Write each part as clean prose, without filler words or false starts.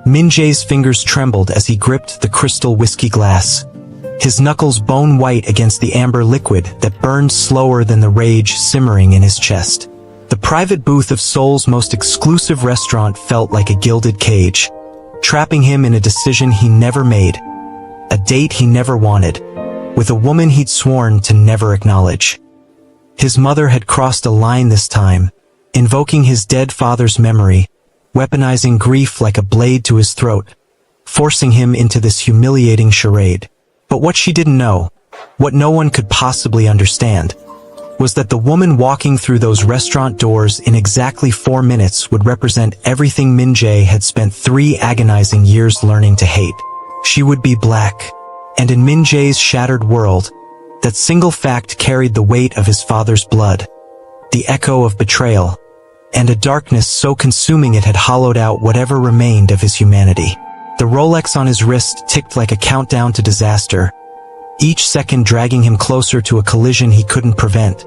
Min Jae's fingers trembled as he gripped the crystal whiskey glass. His knuckles bone white against the amber liquid that burned slower than the rage simmering in his chest. The private booth of Seoul's most exclusive restaurant felt like a gilded cage, trapping him in a decision he never made, a date he never wanted, with a woman he'd sworn to never acknowledge. His mother had crossed a line this time, invoking his dead father's memory, weaponizing grief like a blade to his throat, forcing him into this humiliating charade. But what she didn't know, what no one could possibly understand, was that the woman walking through those restaurant doors in exactly 4 minutes would represent everything Min Jae had spent 3 agonizing years learning to hate. She would be black, and in Min Jae's shattered world, that single fact carried the weight of his father's blood, the echo of betrayal, and a darkness so consuming it had hollowed out whatever remained of his humanity. The Rolex on his wrist ticked like a countdown to disaster, each second dragging him closer to a collision he couldn't prevent,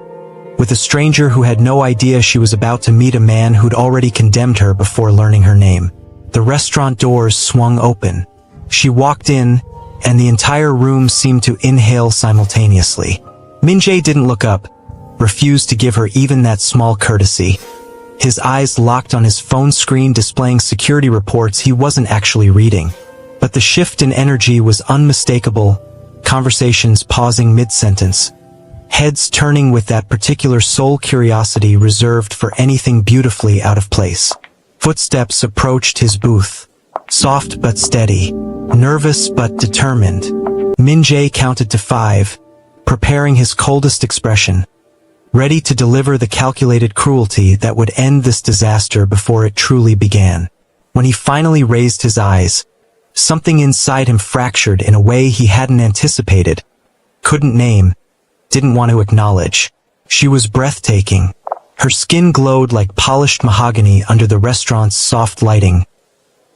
with a stranger who had no idea she was about to meet a man who'd already condemned her before learning her name. The restaurant doors swung open. She walked in, and the entire room seemed to inhale simultaneously. Min Jae didn't look up, refused to give her even that small courtesy. His eyes locked on his phone screen displaying security reports he wasn't actually reading. But the shift in energy was unmistakable, conversations pausing mid-sentence, heads turning with that particular soul curiosity reserved for anything beautifully out of place. Footsteps approached his booth, soft but steady, nervous but determined. Min Jae counted to 5, preparing his coldest expression, ready to deliver the calculated cruelty that would end this disaster before it truly began. When he finally raised his eyes, something inside him fractured in a way he hadn't anticipated, couldn't name, didn't want to acknowledge. She was breathtaking. Her skin glowed like polished mahogany under the restaurant's soft lighting,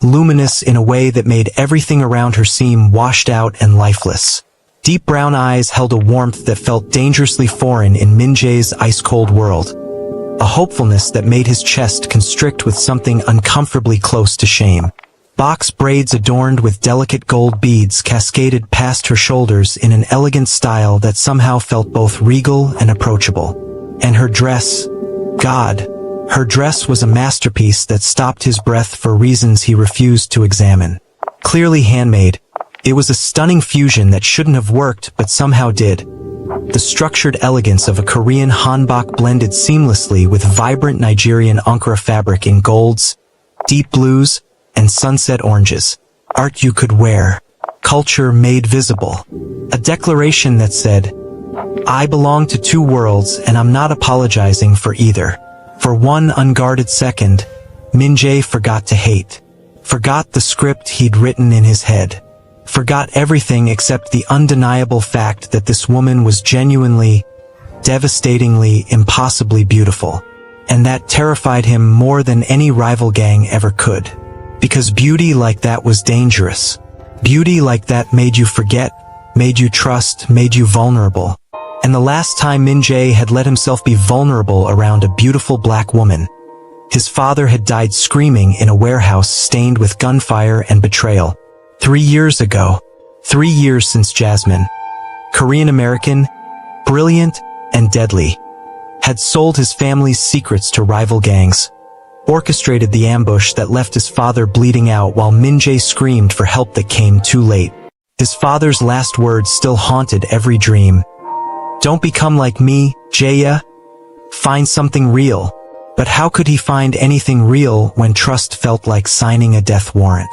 luminous in a way that made everything around her seem washed out and lifeless. Deep brown eyes held a warmth that felt dangerously foreign in Min Jae's ice-cold world, a hopefulness that made his chest constrict with something uncomfortably close to shame. Box braids adorned with delicate gold beads cascaded past her shoulders in an elegant style that somehow felt both regal and approachable. And her dress, God, her dress was a masterpiece that stopped his breath for reasons he refused to examine. Clearly handmade, it was a stunning fusion that shouldn't have worked but somehow did. The structured elegance of a Korean hanbok blended seamlessly with vibrant Nigerian Ankara fabric in golds, deep blues, and sunset oranges. Art you could wear. Culture made visible. A declaration that said, I belong to 2 worlds and I'm not apologizing for either. For one unguarded second, Min Jae forgot to hate. Forgot the script he'd written in his head. Forgot everything except the undeniable fact that this woman was genuinely, devastatingly, impossibly beautiful. And that terrified him more than any rival gang ever could. Because beauty like that was dangerous. Beauty like that made you forget, made you trust, made you vulnerable. And the last time Min Jae had let himself be vulnerable around a beautiful black woman, his father had died screaming in a warehouse stained with gunfire and betrayal. 3 years ago. 3 years since Jasmine, Korean-American, brilliant, and deadly, had sold his family's secrets to rival gangs, orchestrated the ambush that left his father bleeding out while Min Jae screamed for help that came too late. His father's last words still haunted every dream. Don't become like me, Jaeya. Find something real. But how could he find anything real when trust felt like signing a death warrant?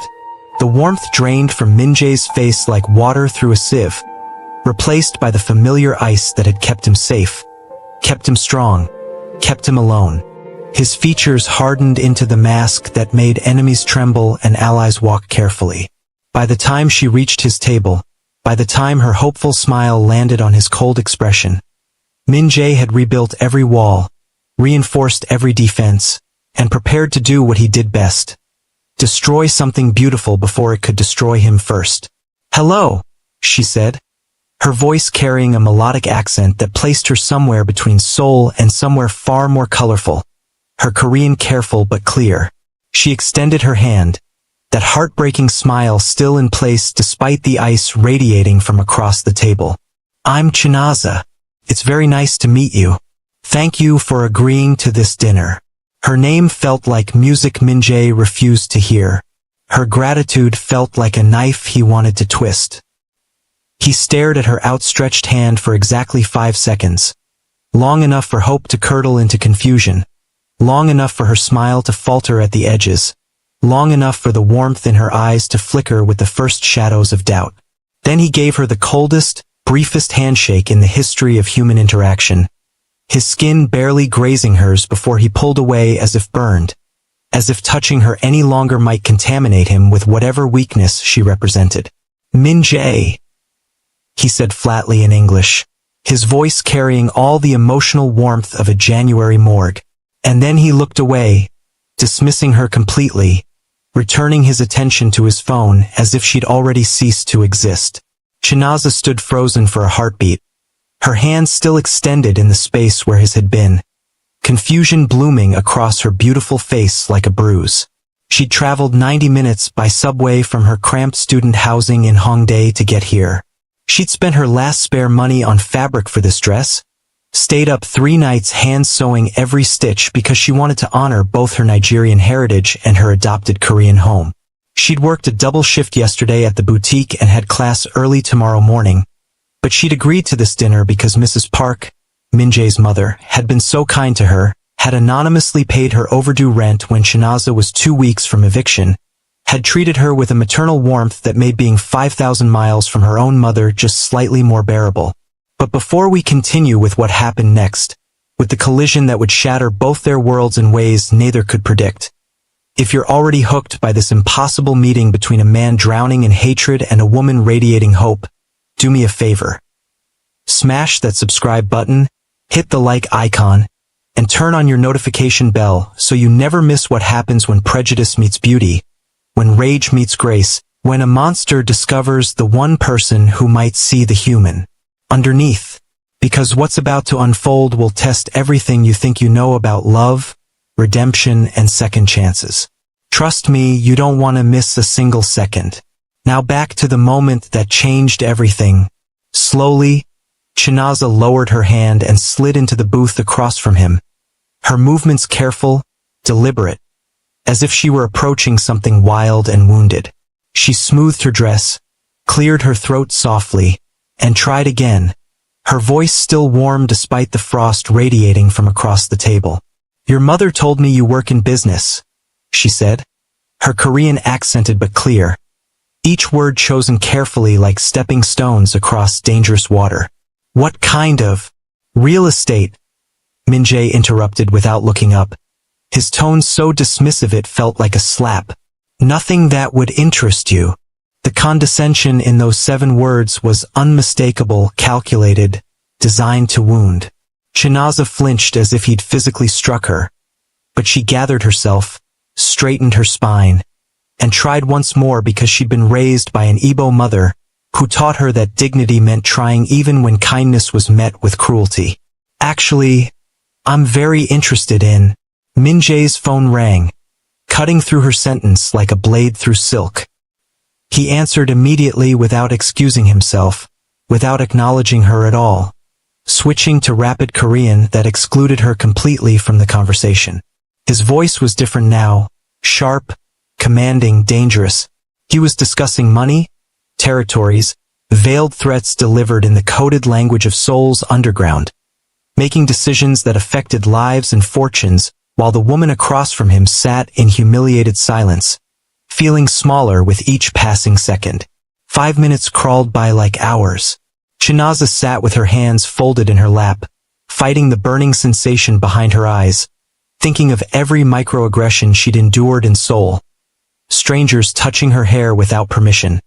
The warmth drained from Min Jae's face like water through a sieve, replaced by the familiar ice that had kept him safe, kept him strong, kept him alone. His features hardened into the mask that made enemies tremble and allies walk carefully. By the time she reached his table, by the time her hopeful smile landed on his cold expression, Min Jae had rebuilt every wall, reinforced every defense, and prepared to do what he did best. Destroy something beautiful before it could destroy him first. Hello, she said, her voice carrying a melodic accent that placed her somewhere between Seoul and somewhere far more colorful, her Korean careful but clear. She extended her hand, that heartbreaking smile still in place despite the ice radiating from across the table. "I'm Chinaza. It's very nice to meet you. Thank you for agreeing to this dinner." Her name felt like music Min-jae refused to hear. Her gratitude felt like a knife he wanted to twist. He stared at her outstretched hand for exactly 5 seconds. Long enough for hope to curdle into confusion. Long enough for her smile to falter at the edges. Long enough for the warmth in her eyes to flicker with the first shadows of doubt. Then he gave her the coldest, briefest handshake in the history of human interaction. His skin barely grazing hers before he pulled away as if burned. As if touching her any longer might contaminate him with whatever weakness she represented. "Min-jae," he said flatly in English, his voice carrying all the emotional warmth of a January morgue. And then he looked away, dismissing her completely, returning his attention to his phone as if she'd already ceased to exist. Chinaza stood frozen for a heartbeat, her hand still extended in the space where his had been, confusion blooming across her beautiful face like a bruise. She'd traveled 90 minutes by subway from her cramped student housing in Hongdae to get here. She'd spent her last spare money on fabric for this dress, stayed up 3 nights hand-sewing every stitch because she wanted to honor both her Nigerian heritage and her adopted Korean home. She'd worked a double shift yesterday at the boutique and had class early tomorrow morning, but she'd agreed to this dinner because Mrs. Park, Min-jae's mother, had been so kind to her, had anonymously paid her overdue rent when Chinaza was 2 weeks from eviction, had treated her with a maternal warmth that made being 5,000 miles from her own mother just slightly more bearable. But before we continue with what happened next, with the collision that would shatter both their worlds in ways neither could predict, if you're already hooked by this impossible meeting between a man drowning in hatred and a woman radiating hope, do me a favor. Smash that subscribe button, hit the like icon, and turn on your notification bell so you never miss what happens when prejudice meets beauty, when rage meets grace, when a monster discovers the one person who might see the human underneath. Because what's about to unfold will test everything you think you know about love, redemption, and second chances. Trust me, you don't want to miss a single second. Now back to the moment that changed everything. Slowly, Chinaza lowered her hand and slid into the booth across from him. Her movements careful, deliberate, as if she were approaching something wild and wounded. She smoothed her dress, cleared her throat softly, and tried again, her voice still warm despite the frost radiating from across the table. "Your mother told me you work in business," she said, her Korean accented but clear, each word chosen carefully like stepping stones across dangerous water. "What kind of real estate?" Min-jae interrupted without looking up, his tone so dismissive it felt like a slap. "Nothing that would interest you." The condescension in those 7 words was unmistakable, calculated, designed to wound. Chinaza flinched as if he'd physically struck her, but she gathered herself, straightened her spine, and tried once more because she'd been raised by an Igbo mother who taught her that dignity meant trying even when kindness was met with cruelty. "Actually, I'm very interested in..." Min-jae's phone rang, cutting through her sentence like a blade through silk. He answered immediately without excusing himself, without acknowledging her at all, switching to rapid Korean that excluded her completely from the conversation. His voice was different now, sharp, commanding, dangerous. He was discussing money, territories, veiled threats delivered in the coded language of Seoul's underground, making decisions that affected lives and fortunes, while the woman across from him sat in humiliated silence, feeling smaller with each passing second. 5 minutes crawled by like hours. Chinaza sat with her hands folded in her lap, fighting the burning sensation behind her eyes, thinking of every microaggression she'd endured in Seoul. Strangers touching her hair without permission.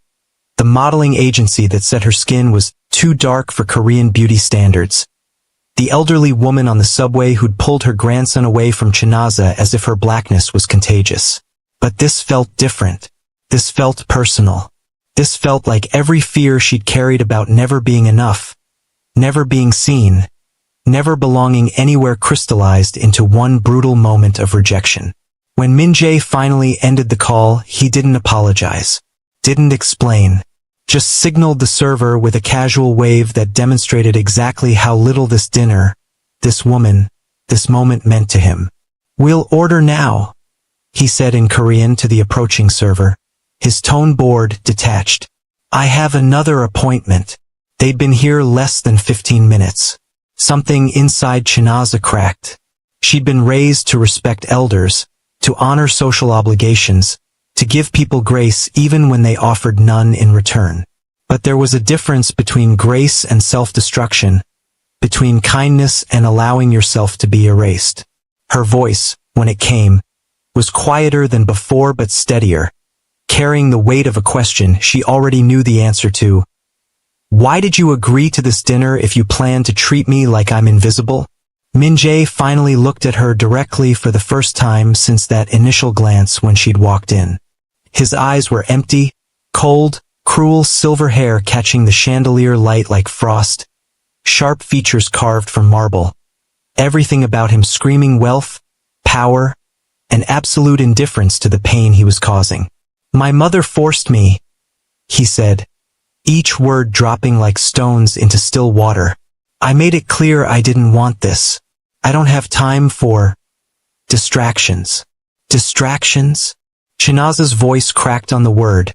The modeling agency that said her skin was too dark for Korean beauty standards. The elderly woman on the subway who'd pulled her grandson away from Chinaza as if her blackness was contagious. But this felt different. This felt personal. This felt like every fear she'd carried about never being enough, never being seen, never belonging anywhere crystallized into one brutal moment of rejection. When Min-jae finally ended the call, he didn't apologize. Didn't explain. Just signaled the server with a casual wave that demonstrated exactly how little this dinner, this woman, this moment meant to him. "We'll order now," he said in Korean to the approaching server, his tone bored, detached. "I have another appointment." They'd been here less than 15 minutes. Something inside Chinaza cracked. She'd been raised to respect elders, to honor social obligations, to give people grace even when they offered none in return. But there was a difference between grace and self-destruction, between kindness and allowing yourself to be erased. Her voice, when it came, was quieter than before but steadier, carrying the weight of a question she already knew the answer to. "Why did you agree to this dinner if you plan to treat me like I'm invisible?" Min-jae finally looked at her directly for the first time since that initial glance when she'd walked in. His eyes were empty, cold, cruel silver hair catching the chandelier light like frost, sharp features carved from marble. Everything about him screaming wealth, power, and absolute indifference to the pain he was causing. "My mother forced me," he said, each word dropping like stones into still water. "I made it clear I didn't want this. I don't have time for distractions." Distractions? Chinaza's voice cracked on the word.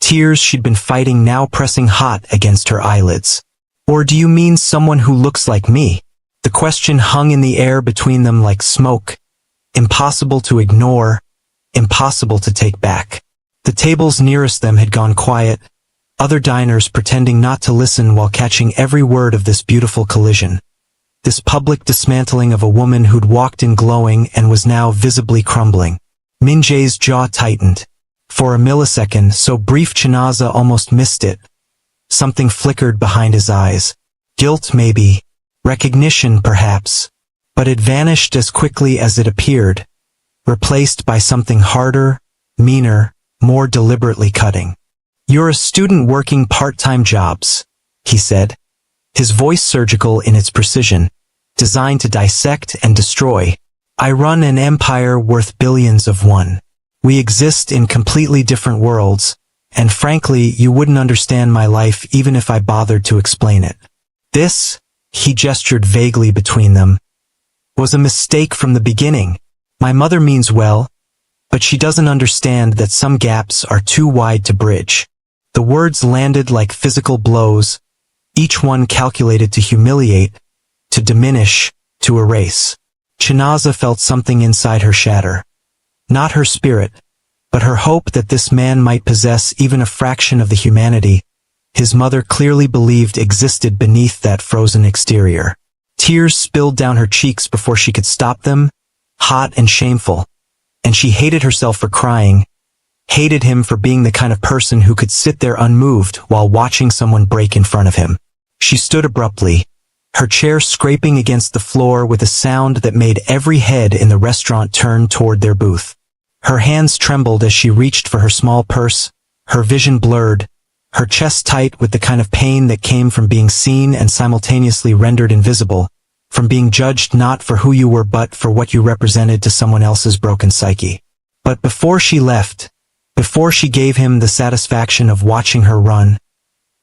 Tears she'd been fighting now pressing hot against her eyelids. "Or do you mean someone who looks like me?" The question hung in the air between them like smoke. Impossible to ignore, impossible to take back. The tables nearest them had gone quiet, other diners pretending not to listen while catching every word of this beautiful collision. This public dismantling of a woman who'd walked in glowing and was now visibly crumbling. Min-jae's jaw tightened. For a millisecond, so brief Chinaza almost missed it. Something flickered behind his eyes. Guilt maybe, recognition perhaps, but it vanished as quickly as it appeared, replaced by something harder, meaner, more deliberately cutting. "You're a student working part-time jobs," he said, his voice surgical in its precision, designed to dissect and destroy. "I run an empire worth billions of won. We exist in completely different worlds, and frankly, you wouldn't understand my life even if I bothered to explain it. This," he gestured vaguely between them, "was a mistake from the beginning. My mother means well, but she doesn't understand that some gaps are too wide to bridge." The words landed like physical blows, each one calculated to humiliate, to diminish, to erase. Chinaza felt something inside her shatter. Not her spirit, but her hope that this man might possess even a fraction of the humanity his mother clearly believed existed beneath that frozen exterior. Tears spilled down her cheeks before she could stop them, hot and shameful, and she hated herself for crying, hated him for being the kind of person who could sit there unmoved while watching someone break in front of him. She stood abruptly, her chair scraping against the floor with a sound that made every head in the restaurant turn toward their booth. Her hands trembled as she reached for her small purse, her vision blurred, her chest tight with the kind of pain that came from being seen and simultaneously rendered invisible, from being judged not for who you were but for what you represented to someone else's broken psyche. But before she left, before she gave him the satisfaction of watching her run,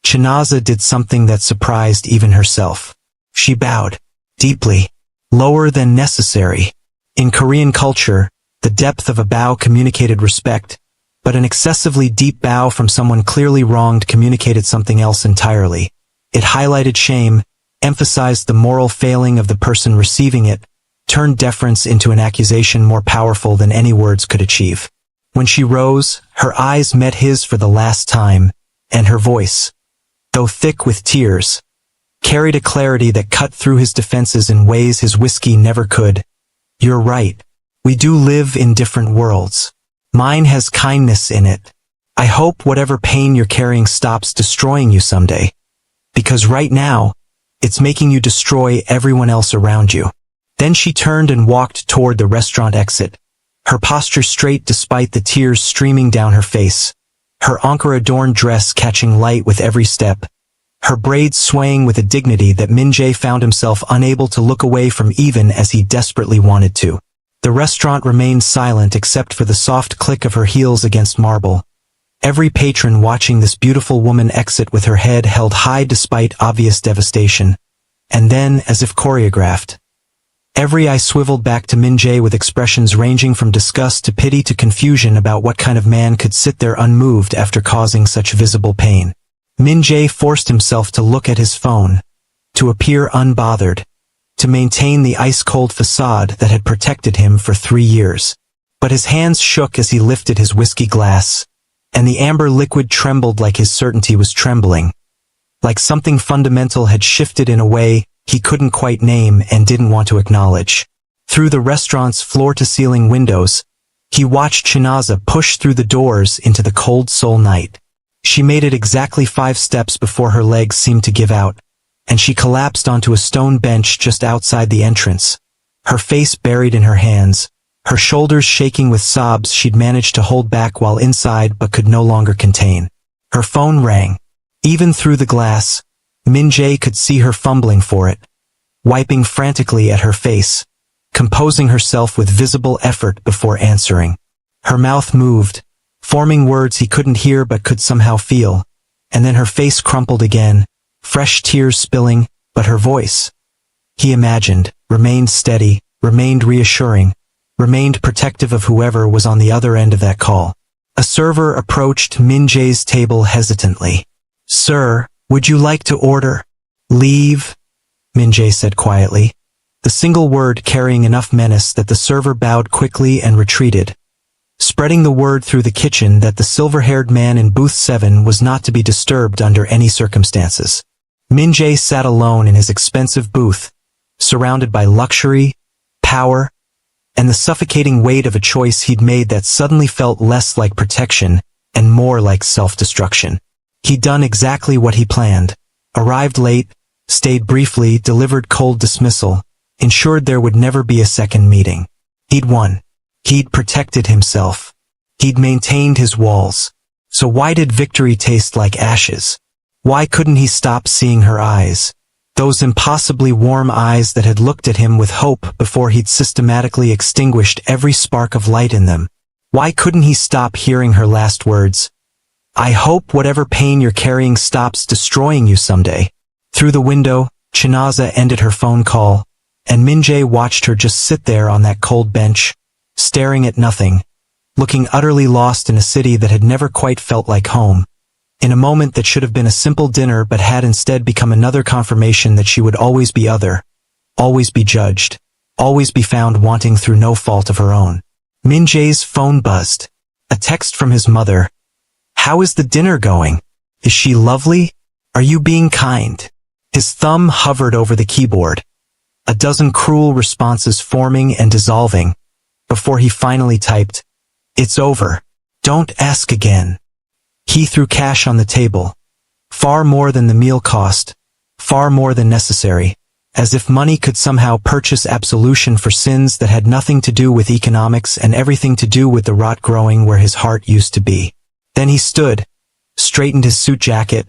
Chinaza did something that surprised even herself. She bowed, deeply, lower than necessary. In Korean culture, the depth of a bow communicated respect, but an excessively deep bow from someone clearly wronged communicated something else entirely. It highlighted shame, emphasized the moral failing of the person receiving it, turned deference into an accusation more powerful than any words could achieve. When she rose, her eyes met his for the last time, and her voice, though thick with tears, carried a clarity that cut through his defenses in ways his whiskey never could. "You're right. We do live in different worlds. Mine has kindness in it. I hope whatever pain you're carrying stops destroying you someday. Because right now, it's making you destroy everyone else around you." Then she turned and walked toward the restaurant exit, her posture straight despite the tears streaming down her face, her Ankara-adorned dress catching light with every step, her braids swaying with a dignity that Min-jae found himself unable to look away from even as he desperately wanted to. The restaurant remained silent except for the soft click of her heels against marble. Every patron watching this beautiful woman exit with her head held high despite obvious devastation. And then, as if choreographed, every eye swiveled back to Min-jae with expressions ranging from disgust to pity to confusion about what kind of man could sit there unmoved after causing such visible pain. Min-jae forced himself to look at his phone, to appear unbothered, to maintain the ice-cold facade that had protected him for 3 years. But his hands shook as he lifted his whiskey glass, and the amber liquid trembled like his certainty was trembling. Like something fundamental had shifted in a way he couldn't quite name and didn't want to acknowledge. Through the restaurant's floor-to-ceiling windows, he watched Chinaza push through the doors into the cold Seoul night. She made it exactly 5 steps before her legs seemed to give out, and she collapsed onto a stone bench just outside the entrance, her face buried in her hands, her shoulders shaking with sobs she'd managed to hold back while inside but could no longer contain. Her phone rang. Even through the glass, Min-jae could see her fumbling for it, wiping frantically at her face, composing herself with visible effort before answering. Her mouth moved, forming words he couldn't hear but could somehow feel, and then her face crumpled again, fresh tears spilling, but her voice, he imagined, remained steady, remained reassuring, remained protective of whoever was on the other end of that call. A server approached Min-jae's table hesitantly. "Sir, would you like to order?" "Leave," Min-jae said quietly, the single word carrying enough menace that the server bowed quickly and retreated, spreading the word through the kitchen that the silver-haired man in booth 7 was not to be disturbed under any circumstances. Min-jae sat alone in his expensive booth, surrounded by luxury, power, and the suffocating weight of a choice he'd made that suddenly felt less like protection and more like self-destruction. He'd done exactly what he planned, arrived late, stayed briefly, delivered cold dismissal, ensured there would never be a second meeting. He'd won. He'd protected himself. He'd maintained his walls. So why did victory taste like ashes? Why couldn't he stop seeing her eyes? Those impossibly warm eyes that had looked at him with hope before he'd systematically extinguished every spark of light in them. Why couldn't he stop hearing her last words? "I hope whatever pain you're carrying stops destroying you someday." Through the window, Chinaza ended her phone call, and Min-jae watched her just sit there on that cold bench, staring at nothing, looking utterly lost in a city that had never quite felt like home. In a moment that should have been a simple dinner but had instead become another confirmation that she would always be other, always be judged, always be found wanting through no fault of her own. Min-jae's phone buzzed. A text from his mother. "How is the dinner going? Is she lovely? Are you being kind?" His thumb hovered over the keyboard, a dozen cruel responses forming and dissolving, before he finally typed, "It's over. Don't ask again." He threw cash on the table. Far more than the meal cost, far more than necessary, as if money could somehow purchase absolution for sins that had nothing to do with economics and everything to do with the rot growing where his heart used to be. Then he stood, straightened his suit jacket,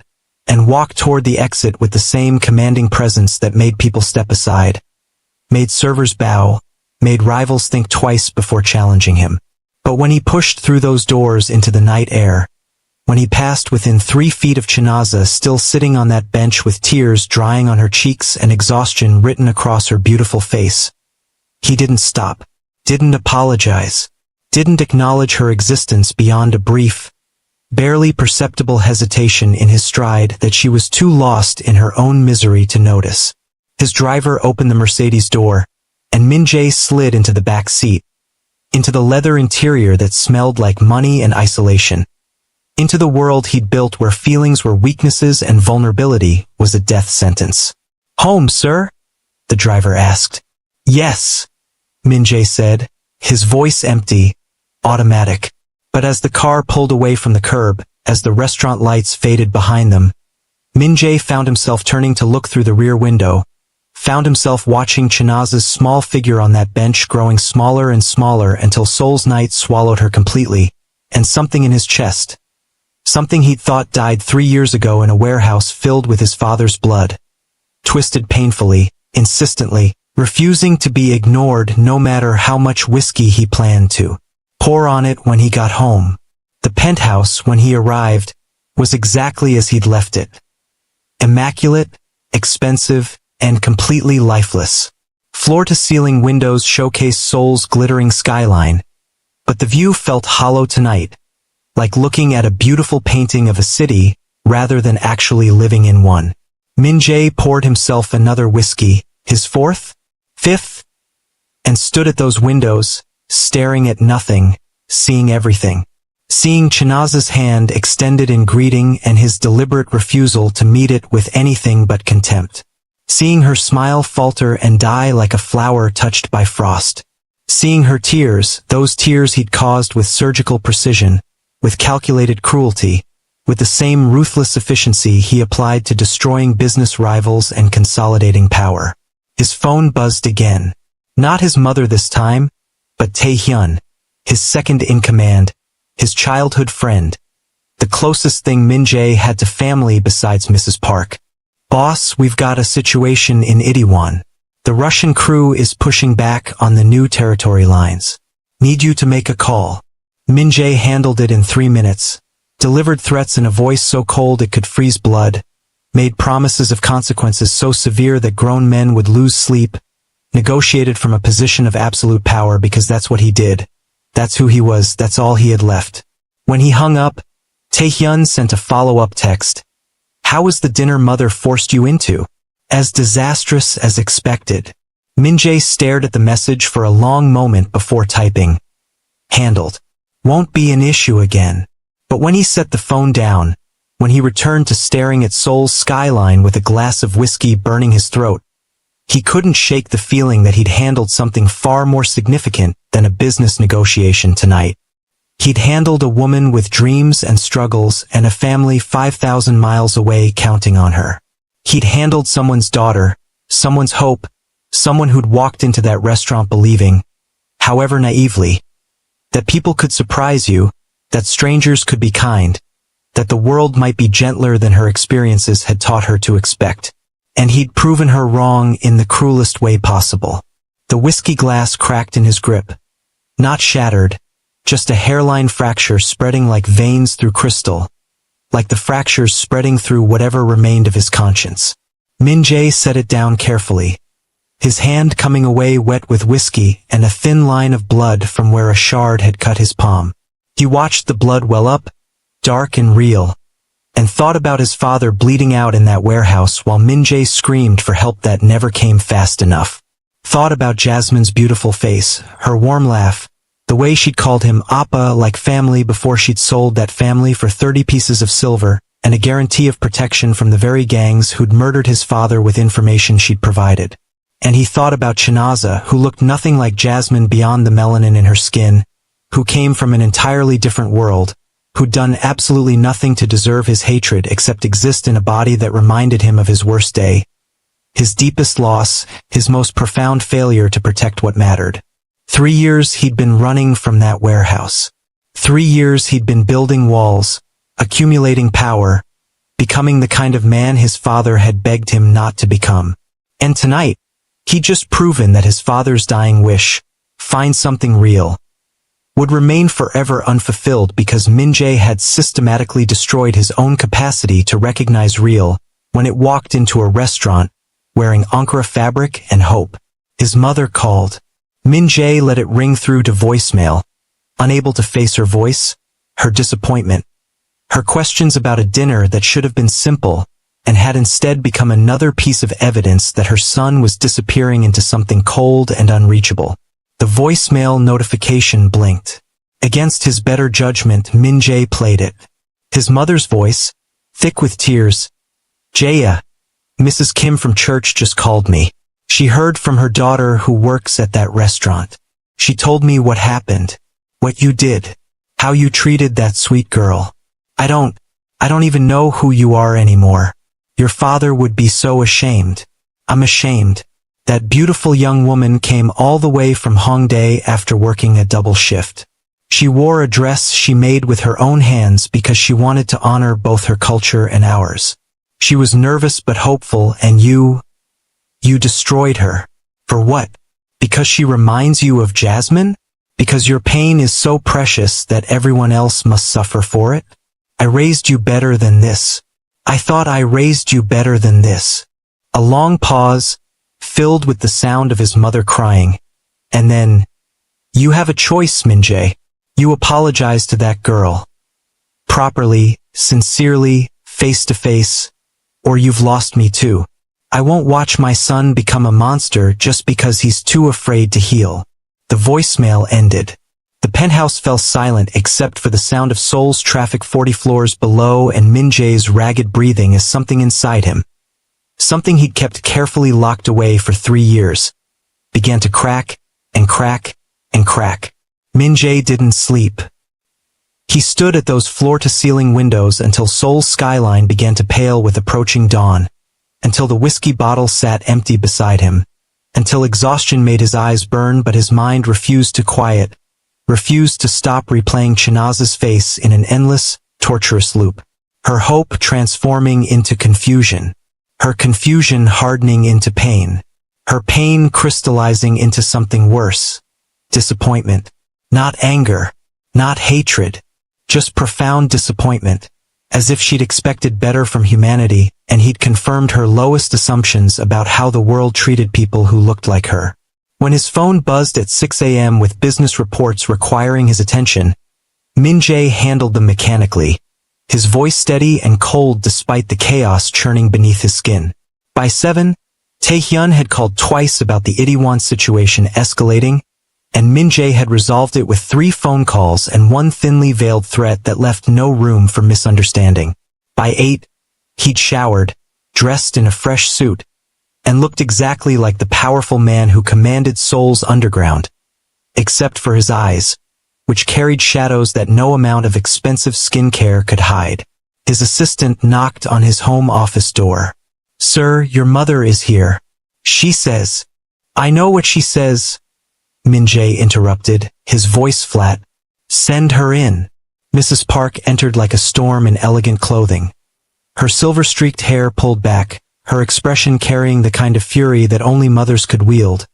and walked toward the exit with the same commanding presence that made people step aside, made servers bow, made rivals think twice before challenging him. But when he pushed through those doors into the night air, when he passed within 3 feet of Chinaza still sitting on that bench with tears drying on her cheeks and exhaustion written across her beautiful face, he didn't stop, didn't apologize, didn't acknowledge her existence beyond a brief, barely perceptible hesitation in his stride that she was too lost in her own misery to notice. His driver opened the Mercedes door, and Min-jae slid into the back seat, into the leather interior that smelled like money and isolation, into the world he'd built where feelings were weaknesses and vulnerability was a death sentence. "Home, sir?" the driver asked. "Yes," Min-jae said, his voice empty, automatic. But as the car pulled away from the curb, as the restaurant lights faded behind them, Min-jae found himself turning to look through the rear window, found himself watching Chinaza's small figure on that bench growing smaller and smaller until Seoul's night swallowed her completely, and something in his chest, something he'd thought died 3 years ago in a warehouse filled with his father's blood, twisted painfully, insistently, refusing to be ignored no matter how much whiskey he planned to pour on it when he got home. The penthouse, when he arrived, was exactly as he'd left it. Immaculate, expensive, and completely lifeless. Floor-to-ceiling windows showcased Seoul's glittering skyline, but the view felt hollow tonight, like looking at a beautiful painting of a city rather than actually living in one. Min-jae poured himself another whiskey, his fourth, fifth, and stood at those windows, staring at nothing, seeing everything. Seeing Chinaza's hand extended in greeting and his deliberate refusal to meet it with anything but contempt. Seeing her smile falter and die like a flower touched by frost. Seeing her tears, those tears he'd caused with surgical precision, with calculated cruelty, with the same ruthless efficiency he applied to destroying business rivals and consolidating power. His phone buzzed again. Not his mother this time, but Tae-hyun, his second-in-command, his childhood friend, the closest thing Min-jae had to family besides Mrs. Park. "Boss, we've got a situation in Itaewon. The Russian crew is pushing back on the new territory lines. Need you to make a call." Min-jae handled it in 3 minutes, delivered threats in a voice so cold it could freeze blood, made promises of consequences so severe that grown men would lose sleep, negotiated from a position of absolute power because that's what he did. That's who he was, that's all he had left. When he hung up, Tae-hyun sent a follow-up text. "How was the dinner mother forced you into?" "As disastrous as expected." Min-jae stared at the message for a long moment before typing. "Handled. Won't be an issue again." But when he set the phone down, when he returned to staring at Seoul's skyline with a glass of whiskey burning his throat, he couldn't shake the feeling that he'd handled something far more significant than a business negotiation tonight. He'd handled a woman with dreams and struggles and a family 5,000 miles away counting on her. He'd handled someone's daughter, someone's hope, someone who'd walked into that restaurant believing, however naively, that people could surprise you, that strangers could be kind, that the world might be gentler than her experiences had taught her to expect. And he'd proven her wrong in the cruelest way possible. The whiskey glass cracked in his grip. Not shattered, just a hairline fracture spreading like veins through crystal, like the fractures spreading through whatever remained of his conscience. Min-jae set it down carefully, his hand coming away wet with whiskey and a thin line of blood from where a shard had cut his palm. He watched the blood well up, dark and real, and thought about his father bleeding out in that warehouse while Min-jae screamed for help that never came fast enough. Thought about Jasmine's beautiful face, her warm laugh, the way she'd called him Appa like family before she'd sold that family for 30 pieces of silver, and a guarantee of protection from the very gangs who'd murdered his father with information she'd provided. And he thought about Chinaza, who looked nothing like Jasmine beyond the melanin in her skin, who came from an entirely different world, who'd done absolutely nothing to deserve his hatred except exist in a body that reminded him of his worst day, his deepest loss, his most profound failure to protect what mattered. 3 years he'd been running from that warehouse. 3 years he'd been building walls, accumulating power, becoming the kind of man his father had begged him not to become. And tonight, he'd just proven that his father's dying wish, find something real, would remain forever unfulfilled because Min-jae had systematically destroyed his own capacity to recognize real when it walked into a restaurant wearing Ankara fabric and hope. His mother called. Min-jae let it ring through to voicemail, unable to face her voice, her disappointment, her questions about a dinner that should have been simple and had instead become another piece of evidence that her son was disappearing into something cold and unreachable. The voicemail notification blinked. Against his better judgment, Min-jae played it. His mother's voice, thick with tears. "Jaya, Mrs. Kim from church just called me. She heard from her daughter who works at that restaurant. She told me what happened, what you did, how you treated that sweet girl. I don't even know who you are anymore. Your father would be so ashamed. I'm ashamed." That beautiful young woman came all the way from Hongdae after working a double shift. She wore a dress she made with her own hands because she wanted to honor both her culture and ours. She was nervous but hopeful, and you destroyed her. For what? Because she reminds you of Jasmine? Because your pain is so precious that everyone else must suffer for it? I raised you better than this. I thought I raised you better than this. A long pause, filled with the sound of his mother crying. And then, you have a choice, Min-jae. You apologize to that girl. Properly, sincerely, face to face, or you've lost me too. I won't watch my son become a monster just because he's too afraid to heal. The voicemail ended. The penthouse fell silent except for the sound of Seoul's traffic 40 floors below and Min-jae's ragged breathing as something inside him, something he'd kept carefully locked away for 3 years, began to crack and crack and crack. Min-jae didn't sleep. He stood at those floor-to-ceiling windows until Seoul's skyline began to pale with approaching dawn, until the whiskey bottle sat empty beside him, until exhaustion made his eyes burn but his mind refused to quiet, refused to stop replaying Chinaza's face in an endless, torturous loop. Her hope transforming into confusion, her confusion hardening into pain, her pain crystallizing into something worse. Disappointment. Not anger, not hatred, just profound disappointment, as if she'd expected better from humanity, and he'd confirmed her lowest assumptions about how the world treated people who looked like her. When his phone buzzed at 6 a.m. with business reports requiring his attention, Min-jae handled them mechanically, his voice steady and cold despite the chaos churning beneath his skin. By 7, Taehyun had called twice about the Itaewon situation escalating, and Min-jae had resolved it with 3 phone calls and 1 thinly veiled threat that left no room for misunderstanding. By 8, he'd showered, dressed in a fresh suit, and looked exactly like the powerful man who commanded Seoul's underground, except for his eyes, which carried shadows that no amount of expensive skincare could hide. His assistant knocked on his home office door. "Sir, your mother is here. She says." "I know what she says," Min-jae interrupted, his voice flat. "Send her in." Mrs. Park entered like a storm in elegant clothing. Her silver-streaked hair pulled back, her expression carrying the kind of fury that only mothers could wield,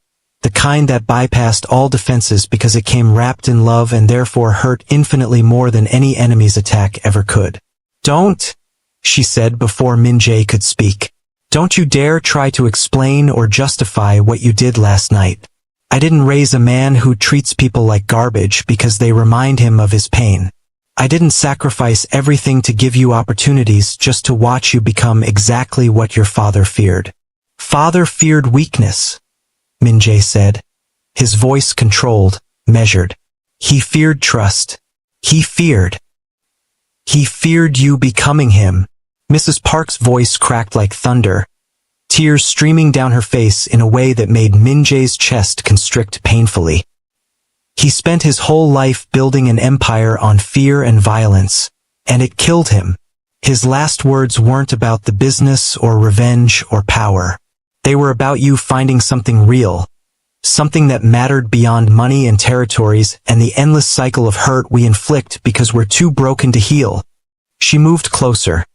the kind that bypassed all defenses because it came wrapped in love and therefore hurt infinitely more than any enemy's attack ever could. "Don't," she said before Min-jae could speak. "Don't you dare try to explain or justify what you did last night. I didn't raise a man who treats people like garbage because they remind him of his pain. I didn't sacrifice everything to give you opportunities just to watch you become exactly what your father feared." "Father feared weakness," Min-jae said, his voice controlled, measured. "He feared trust. He feared you becoming him." Mrs. Park's voice cracked like thunder, tears streaming down her face in a way that made Min-jae's chest constrict painfully. He spent his whole life building an empire on fear and violence, and it killed him. His last words weren't about the business or revenge or power. They were about you finding something real, something that mattered beyond money and territories and the endless cycle of hurt we inflict because we're too broken to heal. She moved closer,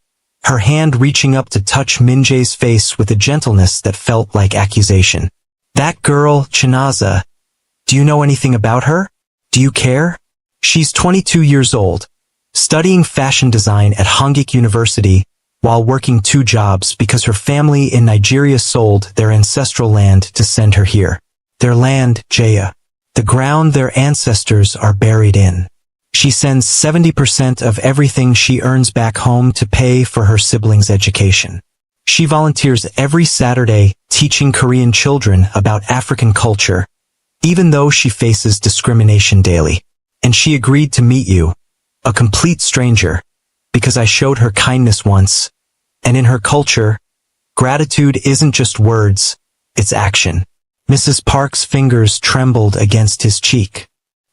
her hand reaching up to touch Min-jae's face with a gentleness that felt like accusation. "That girl, Chinaza, do you know anything about her? Do you care? She's 22 years old, studying fashion design at Hongik University while working 2 jobs because her family in Nigeria sold their ancestral land to send her here. Their land, Jaya, the ground their ancestors are buried in. She sends 70% of everything she earns back home to pay for her siblings' education. She volunteers every Saturday teaching Korean children about African culture, even though she faces discrimination daily. And she agreed to meet you, a complete stranger, because I showed her kindness once. And in her culture, gratitude isn't just words, it's action." Mrs. Park's fingers trembled against his cheek.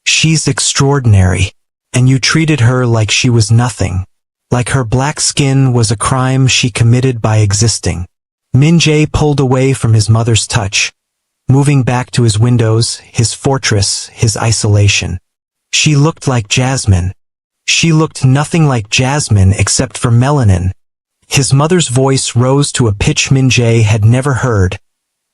"She's extraordinary, and you treated her like she was nothing, like her black skin was a crime she committed by existing." Min-jae pulled away from his mother's touch, moving back to his windows, his fortress, his isolation. She looked like Jasmine. She looked nothing like Jasmine except for melanin. His mother's voice rose to a pitch Min-jae had never heard,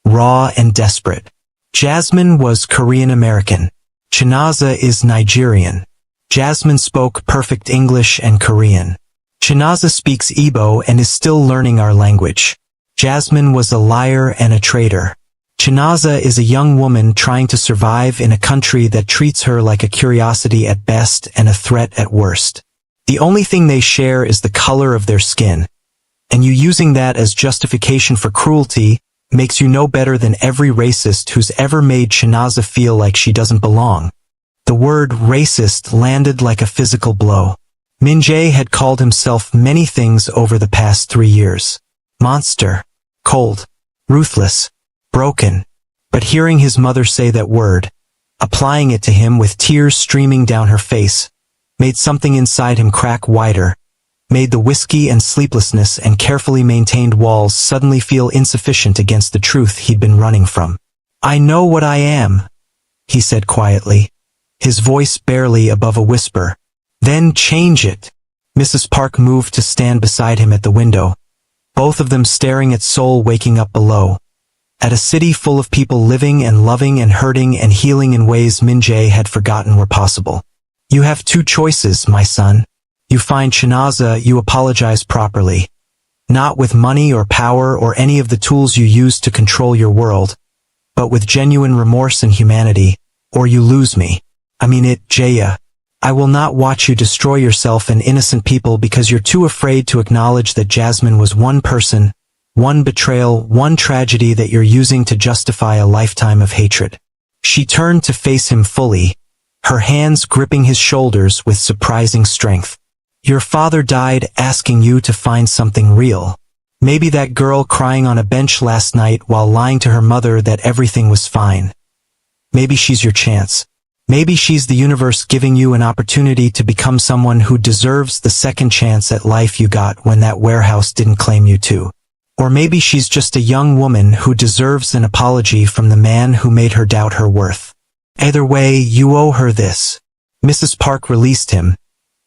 raw and desperate. Jasmine was Korean American. Chinaza is Nigerian. Jasmine spoke perfect English and Korean. Chinaza speaks Igbo and is still learning our language. Jasmine was a liar and a traitor. Chinaza is a young woman trying to survive in a country that treats her like a curiosity at best and a threat at worst. The only thing they share is the color of their skin. And you using that as justification for cruelty makes you no better than every racist who's ever made Chinaza feel like she doesn't belong. The word racist landed like a physical blow. Min Jae had called himself many things over the past 3 years. Monster, cold, ruthless, broken. But hearing his mother say that word, applying it to him with tears streaming down her face, made something inside him crack wider, made the whiskey and sleeplessness and carefully maintained walls suddenly feel insufficient against the truth he'd been running from. "I know what I am," he said quietly, his voice barely above a whisper. "Then change it." Mrs. Park moved to stand beside him at the window, both of them staring at Seoul waking up below. At a city full of people living and loving and hurting and healing in ways Min Jae had forgotten were possible. "You have 2 choices, my son. You find Chinaza, you apologize properly. Not with money or power or any of the tools you use to control your world, but with genuine remorse and humanity, or you lose me. I mean it, Jaya. I will not watch you destroy yourself and innocent people because you're too afraid to acknowledge that Jasmine was one person, one betrayal, one tragedy that you're using to justify a lifetime of hatred." She turned to face him fully, her hands gripping his shoulders with surprising strength. "Your father died asking you to find something real. Maybe that girl crying on a bench last night while lying to her mother that everything was fine. Maybe she's your chance. Maybe she's the universe giving you an opportunity to become someone who deserves the second chance at life you got when that warehouse didn't claim you too. Or maybe she's just a young woman who deserves an apology from the man who made her doubt her worth. Either way, you owe her this." Mrs. Park released him,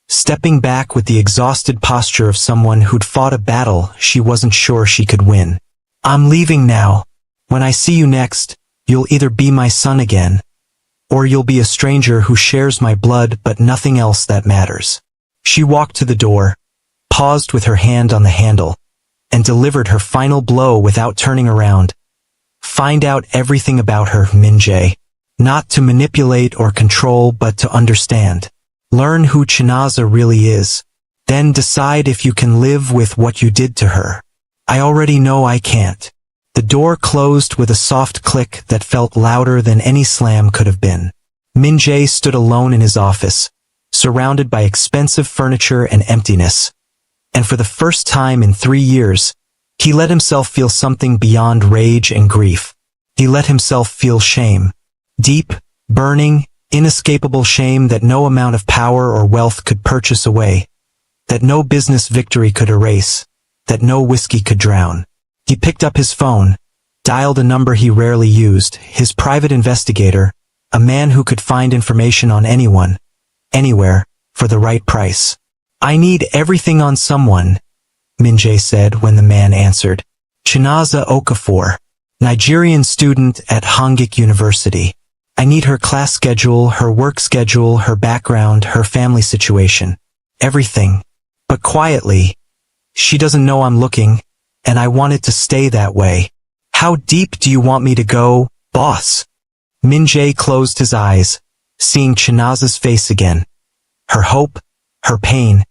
stepping back with the exhausted posture of someone who'd fought a battle she wasn't sure she could win. "I'm leaving now. When I see you next, you'll either be my son again, or you'll be a stranger who shares my blood but nothing else that matters." She walked to the door, paused with her hand on the handle, and delivered her final blow without turning around. "Find out everything about her, Min Jae. Not to manipulate or control but to understand. Learn who Chinaza really is. Then decide if you can live with what you did to her. I already know I can't." The door closed with a soft click that felt louder than any slam could have been. Min Jae stood alone in his office, surrounded by expensive furniture and emptiness. And for the first time in 3 years, he let himself feel something beyond rage and grief. He let himself feel shame. Deep, burning, inescapable shame that no amount of power or wealth could purchase away, that no business victory could erase, that no whiskey could drown. He picked up his phone, dialed a number he rarely used, his private investigator, a man who could find information on anyone, anywhere, for the right price. "I need everything on someone," Min Jae said when the man answered. "Chinaza Okafor, Nigerian student at Hongik University. I need her class schedule, her work schedule, her background, her family situation. Everything. But quietly. She doesn't know I'm looking, and I want it to stay that way. How deep do you want me to go, boss?" Min Jae closed his eyes, seeing Chinaza's face again. Her hope, her pain,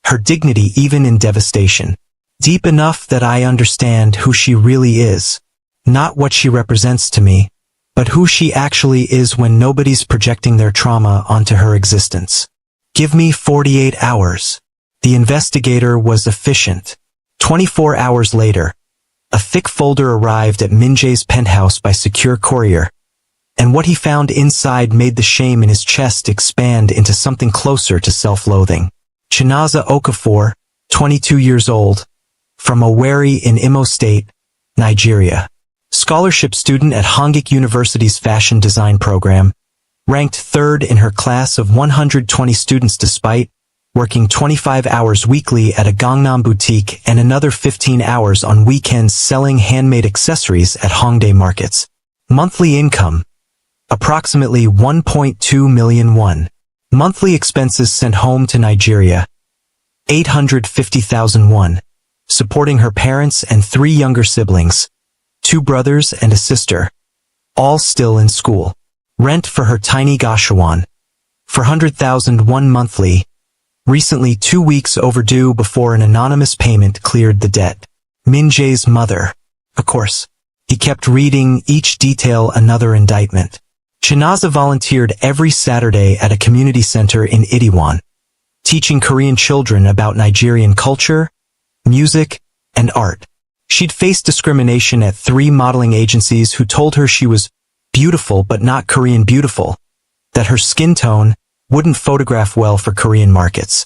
her dignity even in devastation. Deep enough that I understand who she really is. Not what she represents to me, but who she actually is when nobody's projecting their trauma onto her existence. "Give me 48 hours. The investigator was efficient. 24 hours later, a thick folder arrived at Min Jae's penthouse by secure courier, and what he found inside made the shame in his chest expand into something closer to self-loathing. Chinaza Okafor, 22 years old, from Owerri in Imo State, Nigeria. Scholarship student at Hongik University's fashion design program, ranked 3rd in her class of 120 students despite working 25 hours weekly at a Gangnam boutique and another 15 hours on weekends selling handmade accessories at Hongdae markets. Monthly income, approximately 1.2 million won. Monthly expenses sent home to Nigeria, 850,000 won. Supporting her parents and 3 younger siblings, 2 brothers and a sister, all still in school. Rent for her tiny Goshawan, 400,000 won monthly, recently 2 weeks overdue before an anonymous payment cleared the debt. Min Jae's mother. Of course, he kept reading each detail another indictment. Chinaza volunteered every Saturday at a community center in Itaewon, teaching Korean children about Nigerian culture, music, and art. She'd faced discrimination at 3 modeling agencies who told her she was beautiful but not Korean beautiful, that her skin tone wouldn't photograph well for Korean markets,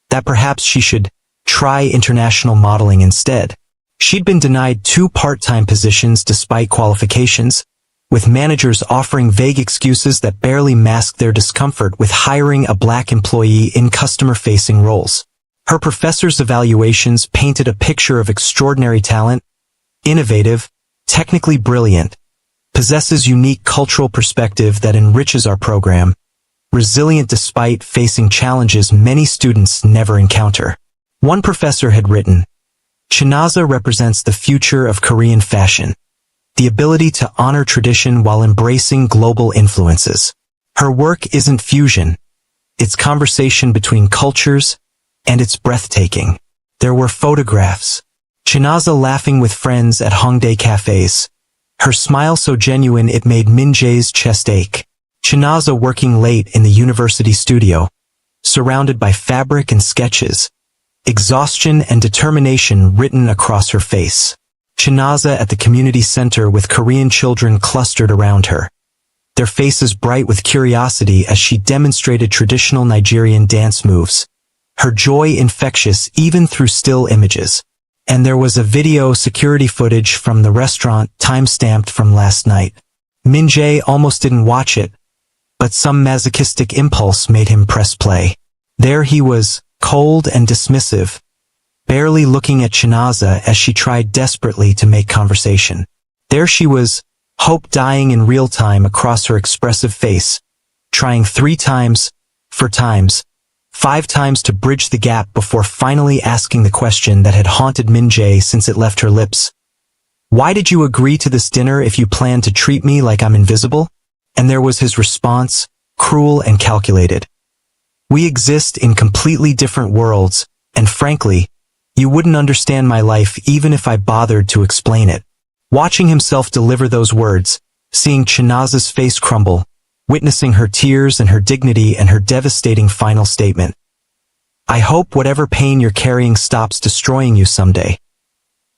that perhaps she should try international modeling instead. She'd been denied 2 part-time positions despite qualifications, with managers offering vague excuses that barely masked their discomfort with hiring a black employee in customer-facing roles. Her professors' evaluations painted a picture of extraordinary talent, innovative, technically brilliant, possesses unique cultural perspective that enriches our program, resilient despite facing challenges many students never encounter. One professor had written, "Chinaza represents the future of Korean fashion, the ability to honor tradition while embracing global influences. Her work isn't fusion, it's conversation between cultures, and it's breathtaking." There were photographs. Chinaza laughing with friends at Hongdae cafes, her smile so genuine it made Min Jae's chest ache. Chinaza working late in the university studio, surrounded by fabric and sketches, exhaustion and determination written across her face. Chinaza at the community center with Korean children clustered around her, their faces bright with curiosity as she demonstrated traditional Nigerian dance moves, her joy infectious even through still images. And there was a video security footage from the restaurant time-stamped from last night. Min Jae almost didn't watch it, but some masochistic impulse made him press play. There he was, cold and dismissive, barely looking at Chinaza as she tried desperately to make conversation. There she was, hope dying in real time across her expressive face, trying 3 times, 4 times, 5 times to bridge the gap before finally asking the question that had haunted Min Jae since it left her lips. "Why did you agree to this dinner if you plan to treat me like I'm invisible?" And there was his response, cruel and calculated. "We exist in completely different worlds, and frankly, you wouldn't understand my life even if I bothered to explain it." Watching himself deliver those words, seeing Chinaza's face crumble, witnessing her tears and her dignity and her devastating final statement. "I hope whatever pain you're carrying stops destroying you someday."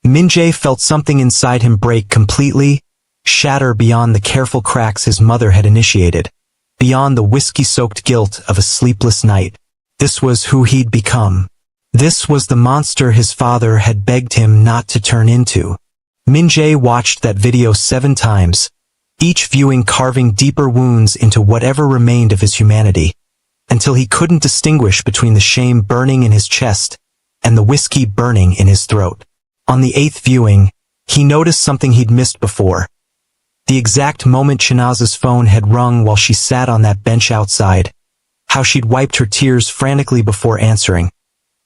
Min Jae felt something inside him break completely, shatter beyond the careful cracks his mother had initiated, beyond the whiskey-soaked guilt of a sleepless night. This was who he'd become. This was the monster his father had begged him not to turn into. Min Jae watched that video 7 times, each viewing carving deeper wounds into whatever remained of his humanity, until he couldn't distinguish between the shame burning in his chest and the whiskey burning in his throat. On the 8th viewing, he noticed something he'd missed before. The exact moment Chinaza's phone had rung while she sat on that bench outside, how she'd wiped her tears frantically before answering,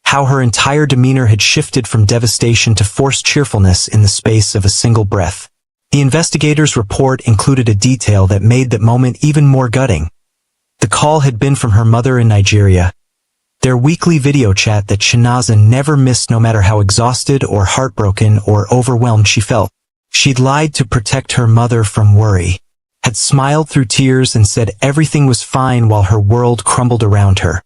how her entire demeanor had shifted from devastation to forced cheerfulness in the space of a single breath. The investigator's report included a detail that made that moment even more gutting. The call had been from her mother in Nigeria, their weekly video chat that Chinaza never missed no matter how exhausted or heartbroken or overwhelmed she felt. She'd lied to protect her mother from worry, had smiled through tears and said everything was fine while her world crumbled around her.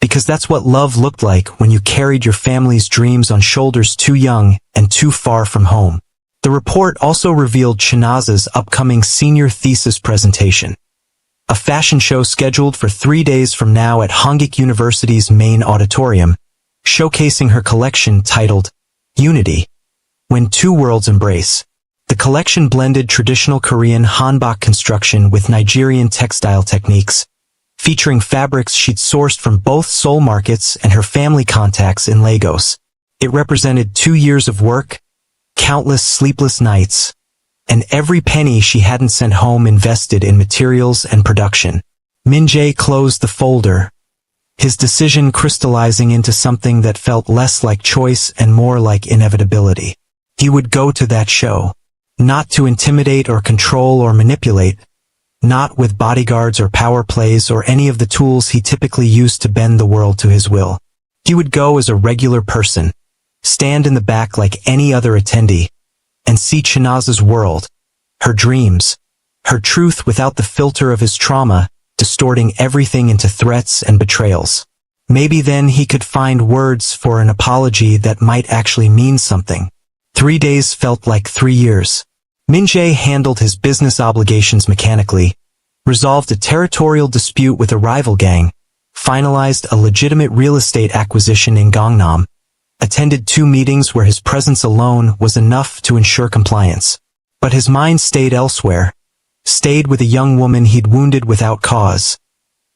Because that's what love looked like when you carried your family's dreams on shoulders too young and too far from home. The report also revealed Chinaza's upcoming senior thesis presentation, a fashion show scheduled for 3 days from now at Hongik University's main auditorium, showcasing her collection titled Unity, When Two Worlds Embrace. The collection blended traditional Korean hanbok construction with Nigerian textile techniques, featuring fabrics she'd sourced from both Seoul markets and her family contacts in Lagos. It represented 2 years of work, countless sleepless nights, and every penny she hadn't sent home invested in materials and production. Min-jae closed the folder, his decision crystallizing into something that felt less like choice and more like inevitability. He would go to that show. Not to intimidate or control or manipulate, not with bodyguards or power plays or any of the tools he typically used to bend the world to his will. He would go as a regular person, stand in the back like any other attendee, and see Chinaza's world, her dreams, her truth without the filter of his trauma, distorting everything into threats and betrayals. Maybe then he could find words for an apology that might actually mean something. 3 days felt like 3 years. Min-jae handled his business obligations mechanically, resolved a territorial dispute with a rival gang, finalized a legitimate real estate acquisition in Gangnam, attended 2 meetings where his presence alone was enough to ensure compliance. But his mind stayed elsewhere, stayed with a young woman he'd wounded without cause,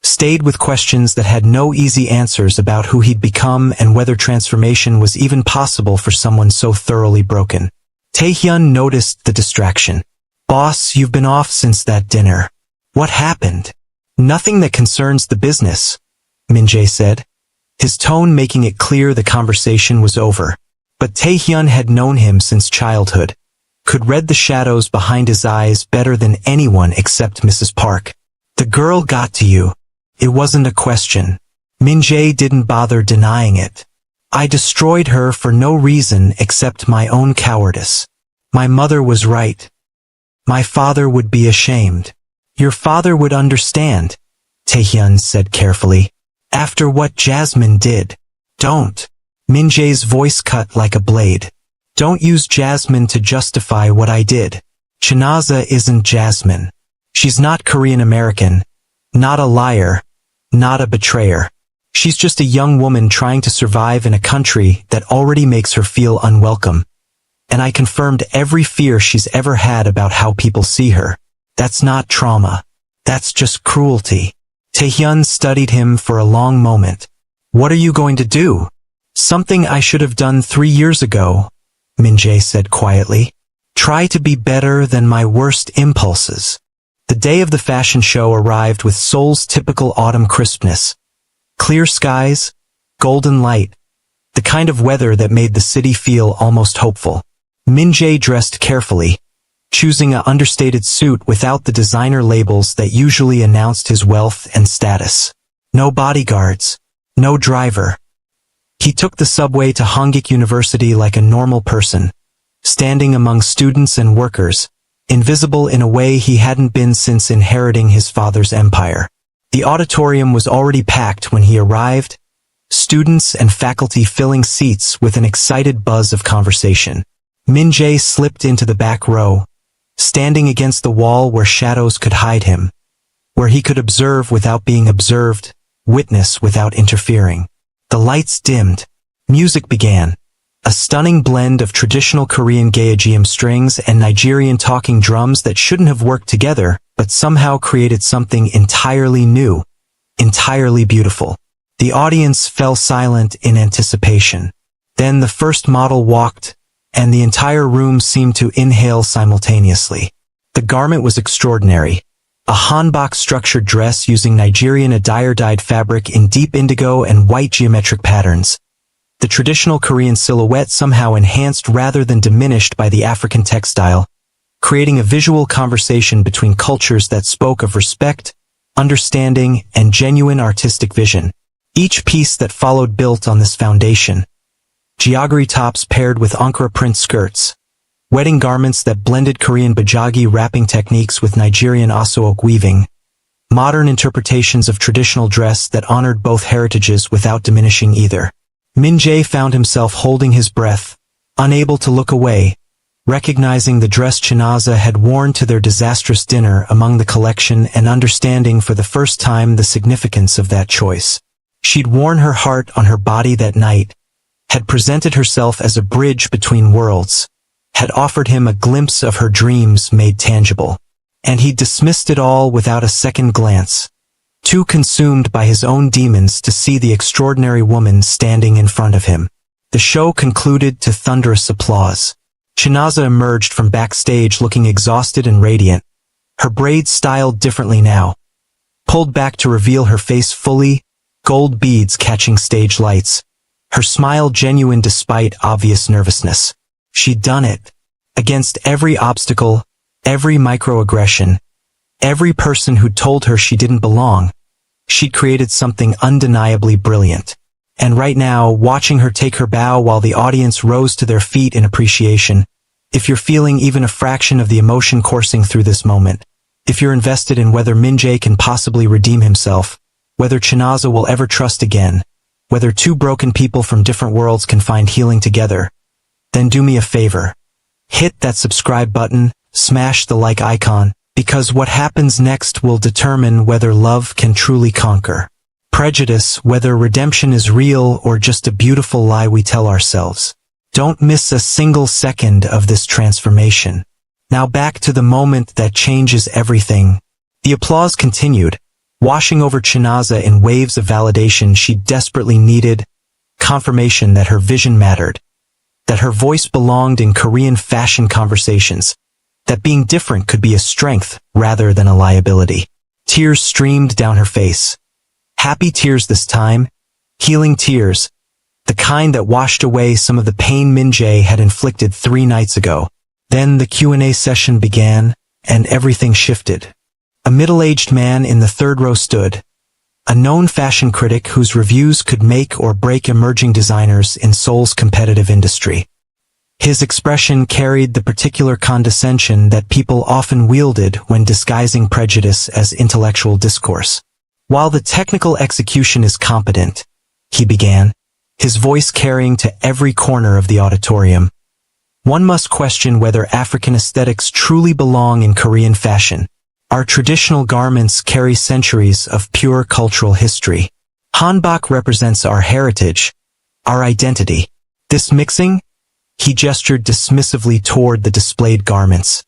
stayed with questions that had no easy answers about who he'd become and whether transformation was even possible for someone so thoroughly broken. Taehyun noticed the distraction. "Boss, you've been off since that dinner. What happened?" "Nothing that concerns the business," Min-jae said, his tone making it clear the conversation was over. But Taehyun had known him since childhood, could read the shadows behind his eyes better than anyone except Mrs. Park. "The girl got to you. It wasn't a question." Min-jae didn't bother denying it. "I destroyed her for no reason except my own cowardice. My mother was right. My father would be ashamed." "Your father would understand," Taehyun said carefully. "After what Jasmine did." "Don't." Min-jae's voice cut like a blade. "Don't use Jasmine to justify what I did. Chinaza isn't Jasmine. She's not Korean American, not a liar, not a betrayer. She's just a young woman trying to survive in a country that already makes her feel unwelcome. And I confirmed every fear she's ever had about how people see her. That's not trauma. That's just cruelty." Taehyun studied him for a long moment. "What are you going to do?" "Something I should have done 3 years ago," Min-jae said quietly. "Try to be better than my worst impulses." The day of the fashion show arrived with Seoul's typical autumn crispness. Clear skies, golden light, the kind of weather that made the city feel almost hopeful. Min-jae dressed carefully, choosing an understated suit without the designer labels that usually announced his wealth and status. No bodyguards, no driver. He took the subway to Hongik University like a normal person, standing among students and workers, invisible in a way he hadn't been since inheriting his father's empire. The auditorium was already packed when he arrived, students and faculty filling seats with an excited buzz of conversation. Min-jae slipped into the back row, standing against the wall where shadows could hide him, where he could observe without being observed, witness without interfering. The lights dimmed. Music began. A stunning blend of traditional Korean gaegeum strings and Nigerian talking drums that shouldn't have worked together, but somehow created something entirely new, entirely beautiful. The audience fell silent in anticipation. Then the first model walked, and the entire room seemed to inhale simultaneously. The garment was extraordinary. A hanbok-structured dress using Nigerian attire-dyed fabric in deep indigo and white geometric patterns. The traditional Korean silhouette somehow enhanced rather than diminished by the African textile, creating a visual conversation between cultures that spoke of respect, understanding, and genuine artistic vision. Each piece that followed built on this foundation. Geoghery tops paired with Ankara print skirts, wedding garments that blended Korean bajagi wrapping techniques with Nigerian asook weaving, modern interpretations of traditional dress that honored both heritages without diminishing either. Min-jae found himself holding his breath, unable to look away, recognizing the dress Chinaza had worn to their disastrous dinner among the collection and understanding for the first time the significance of that choice. She'd worn her heart on her body that night, had presented herself as a bridge between worlds, had offered him a glimpse of her dreams made tangible. And he dismissed it all without a second glance, too consumed by his own demons to see the extraordinary woman standing in front of him. The show concluded to thunderous applause. Chinaza emerged from backstage looking exhausted and radiant, her braids styled differently now. Pulled back to reveal her face fully, gold beads catching stage lights. Her smile genuine despite obvious nervousness. She'd done it. Against every obstacle, every microaggression, every person who'd told her she didn't belong, she'd created something undeniably brilliant. And right now, watching her take her bow while the audience rose to their feet in appreciation, if you're feeling even a fraction of the emotion coursing through this moment, if you're invested in whether Min-jae can possibly redeem himself, whether Chinaza will ever trust again, whether two broken people from different worlds can find healing together, then do me a favor. Hit that subscribe button, smash the like icon, because what happens next will determine whether love can truly conquer prejudice, whether redemption is real or just a beautiful lie we tell ourselves. Don't miss a single second of this transformation. Now back to the moment that changes everything. The applause continued, washing over Chinaza in waves of validation she desperately needed, confirmation that her vision mattered, that her voice belonged in Korean fashion conversations, that being different could be a strength rather than a liability. Tears streamed down her face. Happy tears this time, healing tears, the kind that washed away some of the pain Min-jae had inflicted 3 nights ago. Then the Q&A session began, and everything shifted. A middle-aged man in the third row stood, a known fashion critic whose reviews could make or break emerging designers in Seoul's competitive industry. His expression carried the particular condescension that people often wielded when disguising prejudice as intellectual discourse. While the technical execution is competent, he began, his voice carrying to every corner of the auditorium, one must question whether African aesthetics truly belong in Korean fashion. Our traditional garments carry centuries of pure cultural history. Hanbok represents our heritage, our identity. This mixing, he gestured dismissively toward the displayed garments,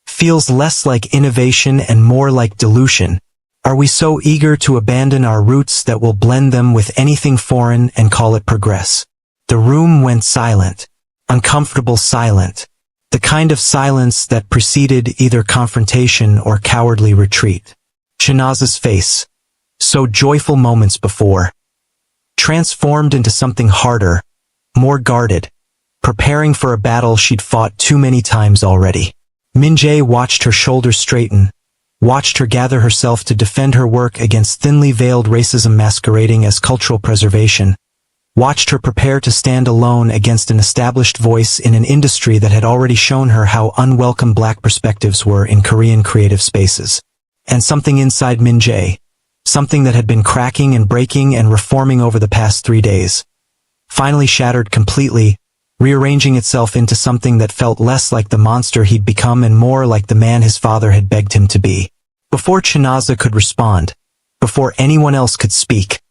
feels less like innovation and more like dilution. Are we so eager to abandon our roots that we'll blend them with anything foreign and call it progress? The room went silent, uncomfortable silent, the kind of silence that preceded either confrontation or cowardly retreat. Chinaza's face, so joyful moments before, transformed into something harder, more guarded, preparing for a battle she'd fought too many times already. Min-jae watched her shoulders straighten, watched her gather herself to defend her work against thinly veiled racism masquerading as cultural preservation, watched her prepare to stand alone against an established voice in an industry that had already shown her how unwelcome black perspectives were in Korean creative spaces. And something inside Min-jae, something that had been cracking and breaking and reforming over the past 3 days, finally shattered completely, rearranging itself into something that felt less like the monster he'd become and more like the man his father had begged him to be. Before Chinaza could respond, before anyone else could speak,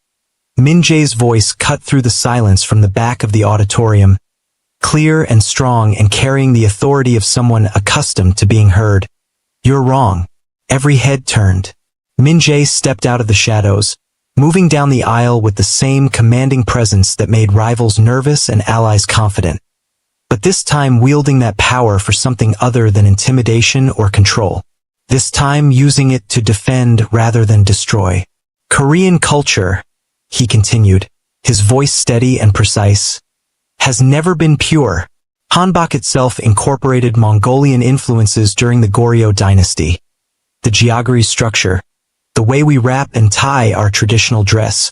Min-jae's voice cut through the silence from the back of the auditorium, clear and strong and carrying the authority of someone accustomed to being heard. You're wrong. Every head turned. Min-jae stepped out of the shadows, moving down the aisle with the same commanding presence that made rivals nervous and allies confident, but this time wielding that power for something other than intimidation or control. This time using it to defend rather than destroy. Korean culture, he continued, his voice steady and precise, has never been pure. Hanbok itself incorporated Mongolian influences during the Goryeo dynasty. The jaggery structure, the way we wrap and tie our traditional dress,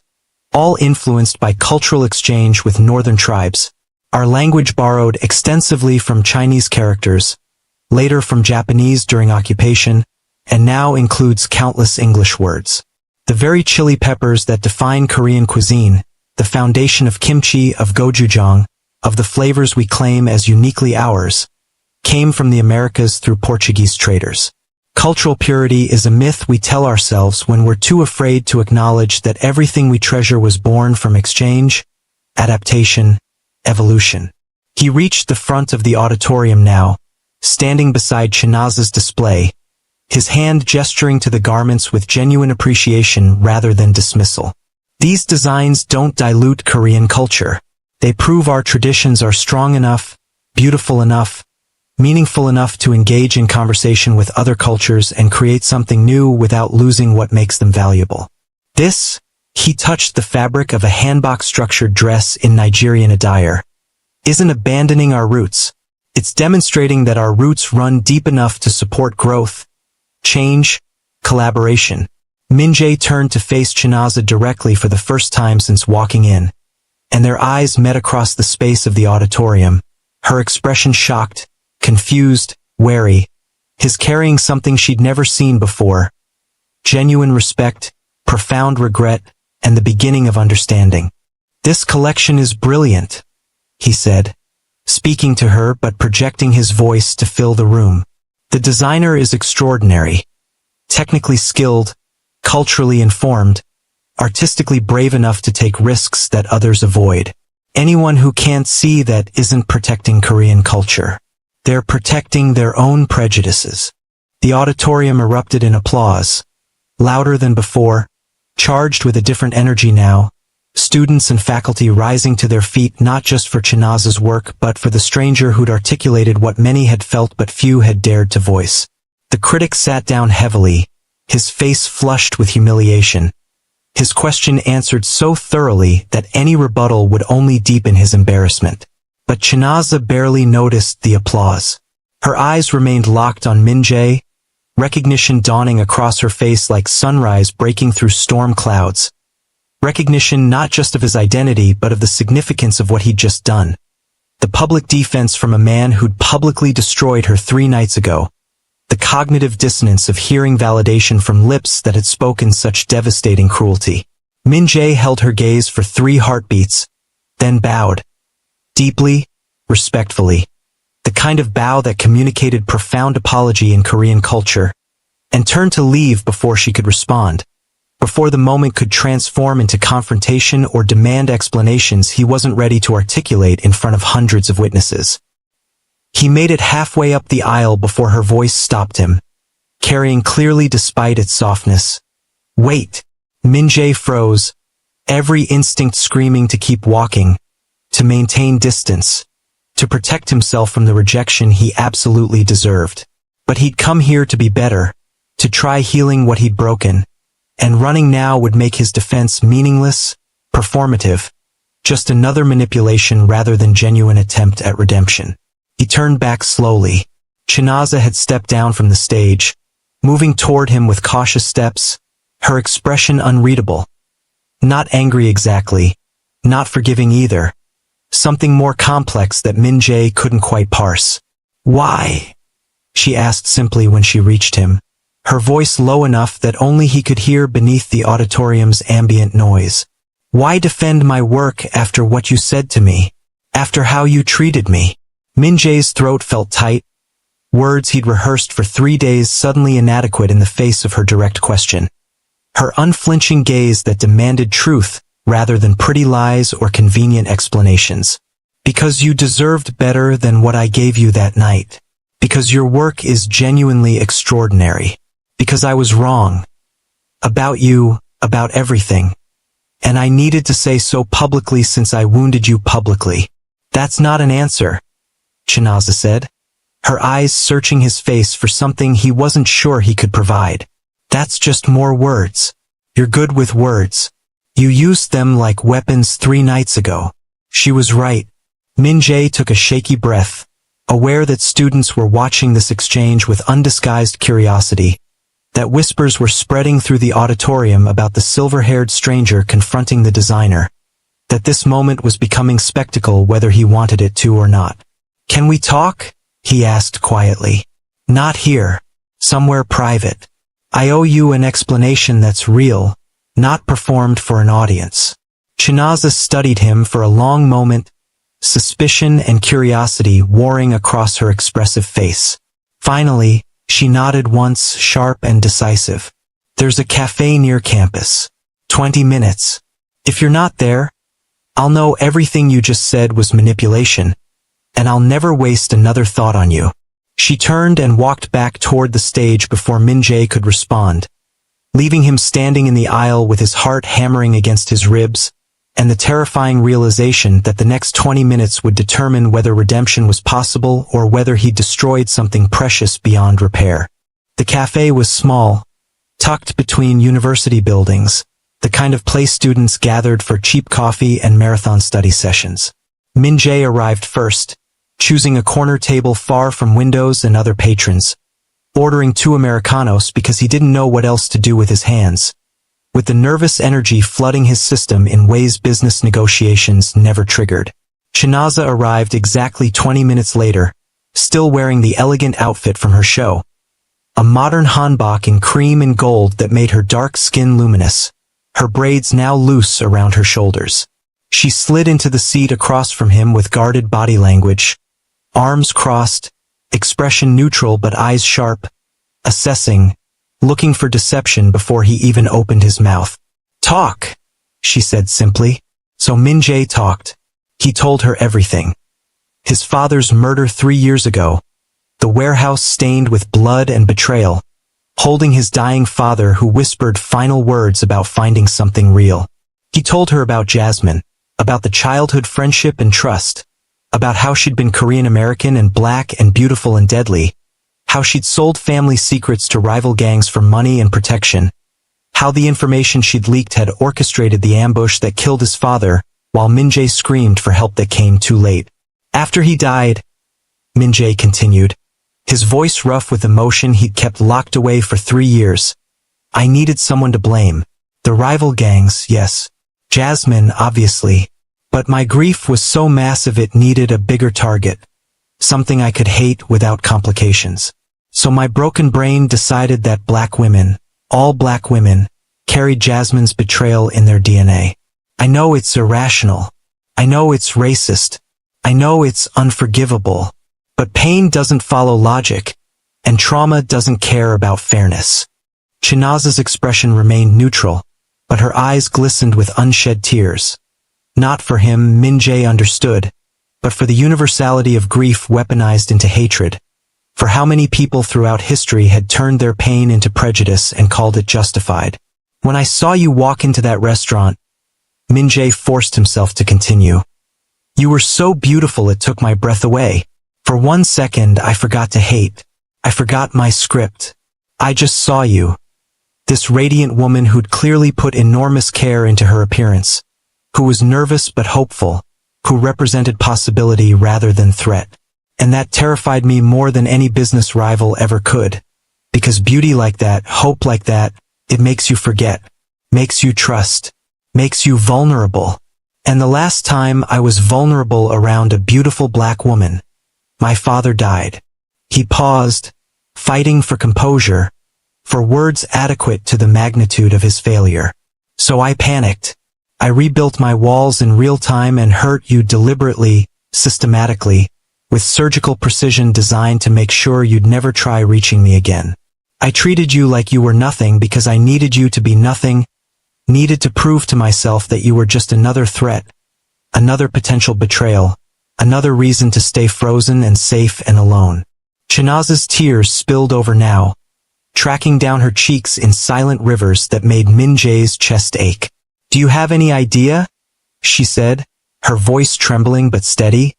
all influenced by cultural exchange with northern tribes. Our language borrowed extensively from Chinese characters, later from Japanese during occupation, and now includes countless English words. The very chili peppers that define Korean cuisine, the foundation of kimchi, of gochujang, of the flavors we claim as uniquely ours, came from the Americas through Portuguese traders. Cultural purity is a myth we tell ourselves when we're too afraid to acknowledge that everything we treasure was born from exchange, adaptation, evolution. He reached the front of the auditorium now, standing beside Chinaza's display, his hand gesturing to the garments with genuine appreciation rather than dismissal. These designs don't dilute Korean culture. They prove our traditions are strong enough, beautiful enough, meaningful enough to engage in conversation with other cultures and create something new without losing what makes them valuable. This, he touched the fabric of a hanbok-structured dress in Nigerian attire, isn't abandoning our roots. It's demonstrating that our roots run deep enough to support growth, change, collaboration. Min-jae turned to face Chinaza directly for the first time since walking in, and their eyes met across the space of the auditorium, her expression shocked, confused, wary, his carrying something she'd never seen before. Genuine respect, profound regret, and the beginning of understanding. "This collection is brilliant," he said, speaking to her but projecting his voice to fill the room. "The designer is extraordinary, technically skilled, culturally informed, artistically brave enough to take risks that others avoid. Anyone who can't see that isn't protecting Korean culture. They're protecting their own prejudices." The auditorium erupted in applause, louder than before, charged with a different energy now, students and faculty rising to their feet not just for Chinaza's work but for the stranger who'd articulated what many had felt but few had dared to voice. The critic sat down heavily, his face flushed with humiliation. His question answered so thoroughly that any rebuttal would only deepen his embarrassment. But Chinaza barely noticed the applause. Her eyes remained locked on Min-jae, recognition dawning across her face like sunrise breaking through storm clouds. Recognition not just of his identity but of the significance of what he'd just done. The public defense from a man who'd publicly destroyed her 3 nights ago. The cognitive dissonance of hearing validation from lips that had spoken such devastating cruelty. Min-jae held her gaze for 3 heartbeats, then bowed. Deeply, respectfully. The kind of bow that communicated profound apology in Korean culture, and turned to leave before she could respond. Before the moment could transform into confrontation or demand explanations he wasn't ready to articulate in front of hundreds of witnesses. He made it halfway up the aisle before her voice stopped him, carrying clearly despite its softness. "Wait!" Min-jae froze, every instinct screaming to keep walking, to maintain distance, to protect himself from the rejection he absolutely deserved. But he'd come here to be better, to try healing what he'd broken, and running now would make his defense meaningless, performative, just another manipulation rather than genuine attempt at redemption. He turned back slowly. Chinaza had stepped down from the stage, moving toward him with cautious steps, her expression unreadable. Not angry exactly, not forgiving either. Something more complex that Min-jae couldn't quite parse. "Why?" she asked simply when she reached him, her voice low enough that only he could hear beneath the auditorium's ambient noise. "Why defend my work after what you said to me? After how you treated me?" Min-jae's throat felt tight, words he'd rehearsed for 3 days suddenly inadequate in the face of her direct question. Her unflinching gaze that demanded truth rather than pretty lies or convenient explanations. "Because you deserved better than what I gave you that night. Because your work is genuinely extraordinary. Because I was wrong. About you, about everything. And I needed to say so publicly since I wounded you publicly." "That's not an answer," Chinaza said, her eyes searching his face for something he wasn't sure he could provide. "That's just more words. You're good with words. You used them like weapons 3 nights ago." She was right. Min-jae took a shaky breath, aware that students were watching this exchange with undisguised curiosity, that whispers were spreading through the auditorium about the silver-haired stranger confronting the designer, that this moment was becoming spectacle whether he wanted it to or not. "Can we talk?" he asked quietly. "Not here. Somewhere private. I owe you an explanation that's real, not performed for an audience." Chinaza studied him for a long moment, suspicion and curiosity warring across her expressive face. Finally, she nodded once, sharp and decisive. "There's a cafe near campus. 20 minutes. If you're not there, I'll know everything you just said was manipulation, and I'll never waste another thought on you." She turned and walked back toward the stage before Min-jae could respond, leaving him standing in the aisle with his heart hammering against his ribs, and the terrifying realization that the next 20 minutes would determine whether redemption was possible or whether he destroyed something precious beyond repair. The cafe was small, tucked between university buildings, the kind of place students gathered for cheap coffee and marathon study sessions. Min-jae arrived first, choosing a corner table far from windows and other patrons, ordering 2 Americanos because he didn't know what else to do with his hands, with the nervous energy flooding his system in ways business negotiations never triggered. Chinaza arrived exactly 20 minutes later, still wearing the elegant outfit from her show, a modern hanbok in cream and gold that made her dark skin luminous, her braids now loose around her shoulders. She slid into the seat across from him with guarded body language, arms crossed, expression neutral but eyes sharp, assessing, looking for deception before he even opened his mouth. "Talk," she said simply. So Min-jae talked. He told her everything. His father's murder 3 years ago, the warehouse stained with blood and betrayal, holding his dying father who whispered final words about finding something real. He told her about Jasmine, about the childhood friendship and trust, about how she'd been Korean American and black and beautiful and deadly, how she'd sold family secrets to rival gangs for money and protection, how the information she'd leaked had orchestrated the ambush that killed his father, while Min-jae screamed for help that came too late. After he died, Min-jae continued, his voice rough with emotion he'd kept locked away for 3 years. I needed someone to blame. The rival gangs, yes. Jasmine, obviously. But my grief was so massive it needed a bigger target. Something I could hate without complications. So my broken brain decided that black women, all black women, carried Jasmine's betrayal in their DNA. I know it's irrational. I know it's racist. I know it's unforgivable. But pain doesn't follow logic, and trauma doesn't care about fairness. Chinaza's expression remained neutral, but her eyes glistened with unshed tears. Not for him, Min-jae understood, but for the universality of grief weaponized into hatred, for how many people throughout history had turned their pain into prejudice and called it justified. When I saw you walk into that restaurant, Min-jae forced himself to continue. You were so beautiful it took my breath away. For 1 second I forgot to hate. I forgot my script. I just saw you. This radiant woman who'd clearly put enormous care into her appearance, who was nervous but hopeful, who represented possibility rather than threat. And that terrified me more than any business rival ever could. Because beauty like that, hope like that, it makes you forget, makes you trust, makes you vulnerable. And the last time I was vulnerable around a beautiful black woman, my father died. He paused, fighting for composure, for words adequate to the magnitude of his failure. So I panicked. I rebuilt my walls in real time and hurt you deliberately, systematically, with surgical precision designed to make sure you'd never try reaching me again. I treated you like you were nothing because I needed you to be nothing, needed to prove to myself that you were just another threat, another potential betrayal, another reason to stay frozen and safe and alone. Chinaza's tears spilled over now, tracking down her cheeks in silent rivers that made Min-jae's chest ache. Do you have any idea? She said, her voice trembling but steady.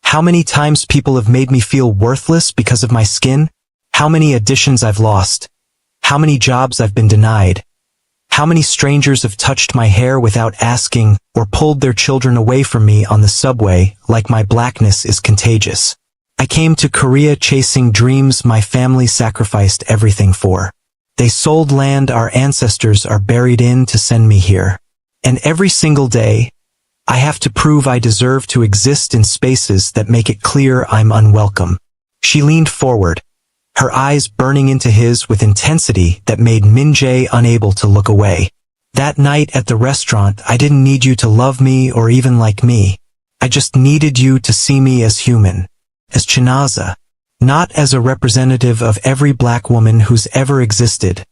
How many times people have made me feel worthless because of my skin? How many auditions I've lost? How many jobs I've been denied? How many strangers have touched my hair without asking or pulled their children away from me on the subway like my blackness is contagious? I came to Korea chasing dreams my family sacrificed everything for. They sold land our ancestors are buried in to send me here. And every single day, I have to prove I deserve to exist in spaces that make it clear I'm unwelcome. She leaned forward, her eyes burning into his with intensity that made Min-jae unable to look away. That night at the restaurant, I didn't need you to love me or even like me. I just needed you to see me as human, as Chinaza, not as a representative of every black woman who's ever existed,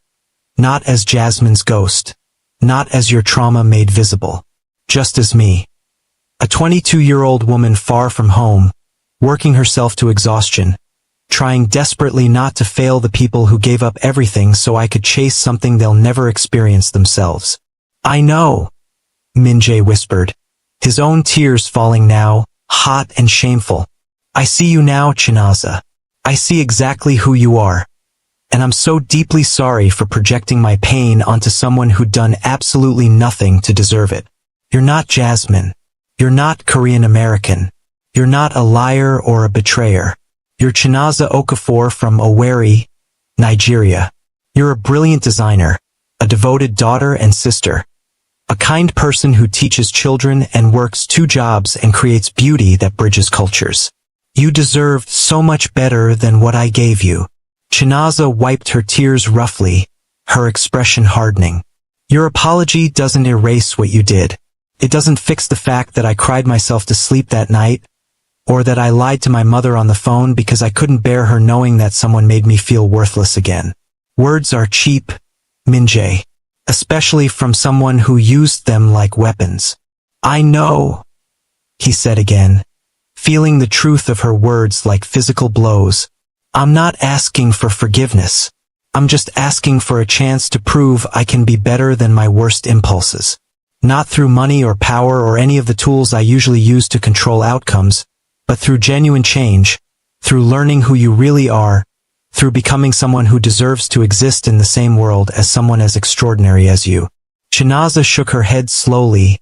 not as Jasmine's ghost, not as your trauma made visible, just as me. A 22-year-old woman far from home, working herself to exhaustion, trying desperately not to fail the people who gave up everything so I could chase something they'll never experience themselves. I know. Min-jae whispered, his own tears falling now, hot and shameful. I see you now, Chinaza. I see exactly who you are. And I'm so deeply sorry for projecting my pain onto someone who'd done absolutely nothing to deserve it. You're not Jasmine. You're not Korean American. You're not a liar or a betrayer. You're Chinaza Okafor from Owerri, Nigeria. You're a brilliant designer, a devoted daughter and sister, a kind person who teaches children and works 2 jobs and creates beauty that bridges cultures. You deserved so much better than what I gave you. Chinaza wiped her tears roughly, her expression hardening. Your apology doesn't erase what you did. It doesn't fix the fact that I cried myself to sleep that night, or that I lied to my mother on the phone because I couldn't bear her knowing that someone made me feel worthless again. Words are cheap, Min-jae, especially from someone who used them like weapons. I know, he said again, feeling the truth of her words like physical blows. I'm not asking for forgiveness. I'm just asking for a chance to prove I can be better than my worst impulses. Not through money or power or any of the tools I usually use to control outcomes, but through genuine change, through learning who you really are, through becoming someone who deserves to exist in the same world as someone as extraordinary as you. Chinaza shook her head slowly,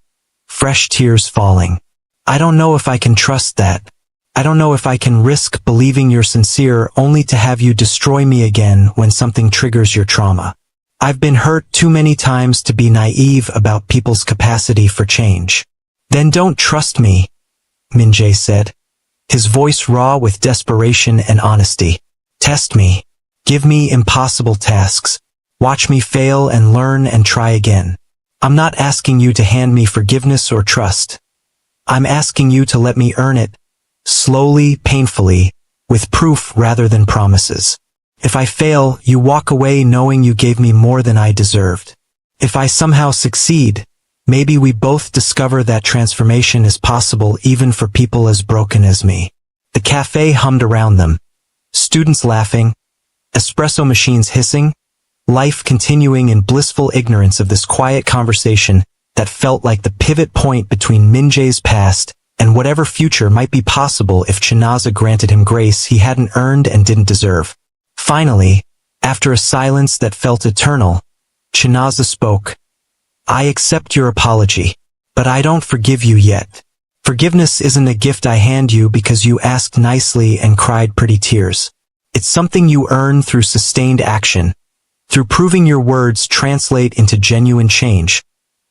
fresh tears falling. I don't know if I can trust that. I don't know if I can risk believing you're sincere only to have you destroy me again when something triggers your trauma. I've been hurt too many times to be naive about people's capacity for change. Then don't trust me, Min-jae said, his voice raw with desperation and honesty. Test me. Give me impossible tasks. Watch me fail and learn and try again. I'm not asking you to hand me forgiveness or trust. I'm asking you to let me earn it, slowly, painfully, with proof rather than promises. If I fail, you walk away knowing you gave me more than I deserved. If I somehow succeed, maybe we both discover that transformation is possible even for people as broken as me. The cafe hummed around them. Students laughing, espresso machines hissing, life continuing in blissful ignorance of this quiet conversation that felt like the pivot point between Min-jae's past and whatever future might be possible if Chinaza granted him grace he hadn't earned and didn't deserve. Finally, after a silence that felt eternal, Chinaza spoke. I accept your apology, but I don't forgive you yet. Forgiveness isn't a gift I hand you because you asked nicely and cried pretty tears. It's something you earn through sustained action, through proving your words translate into genuine change,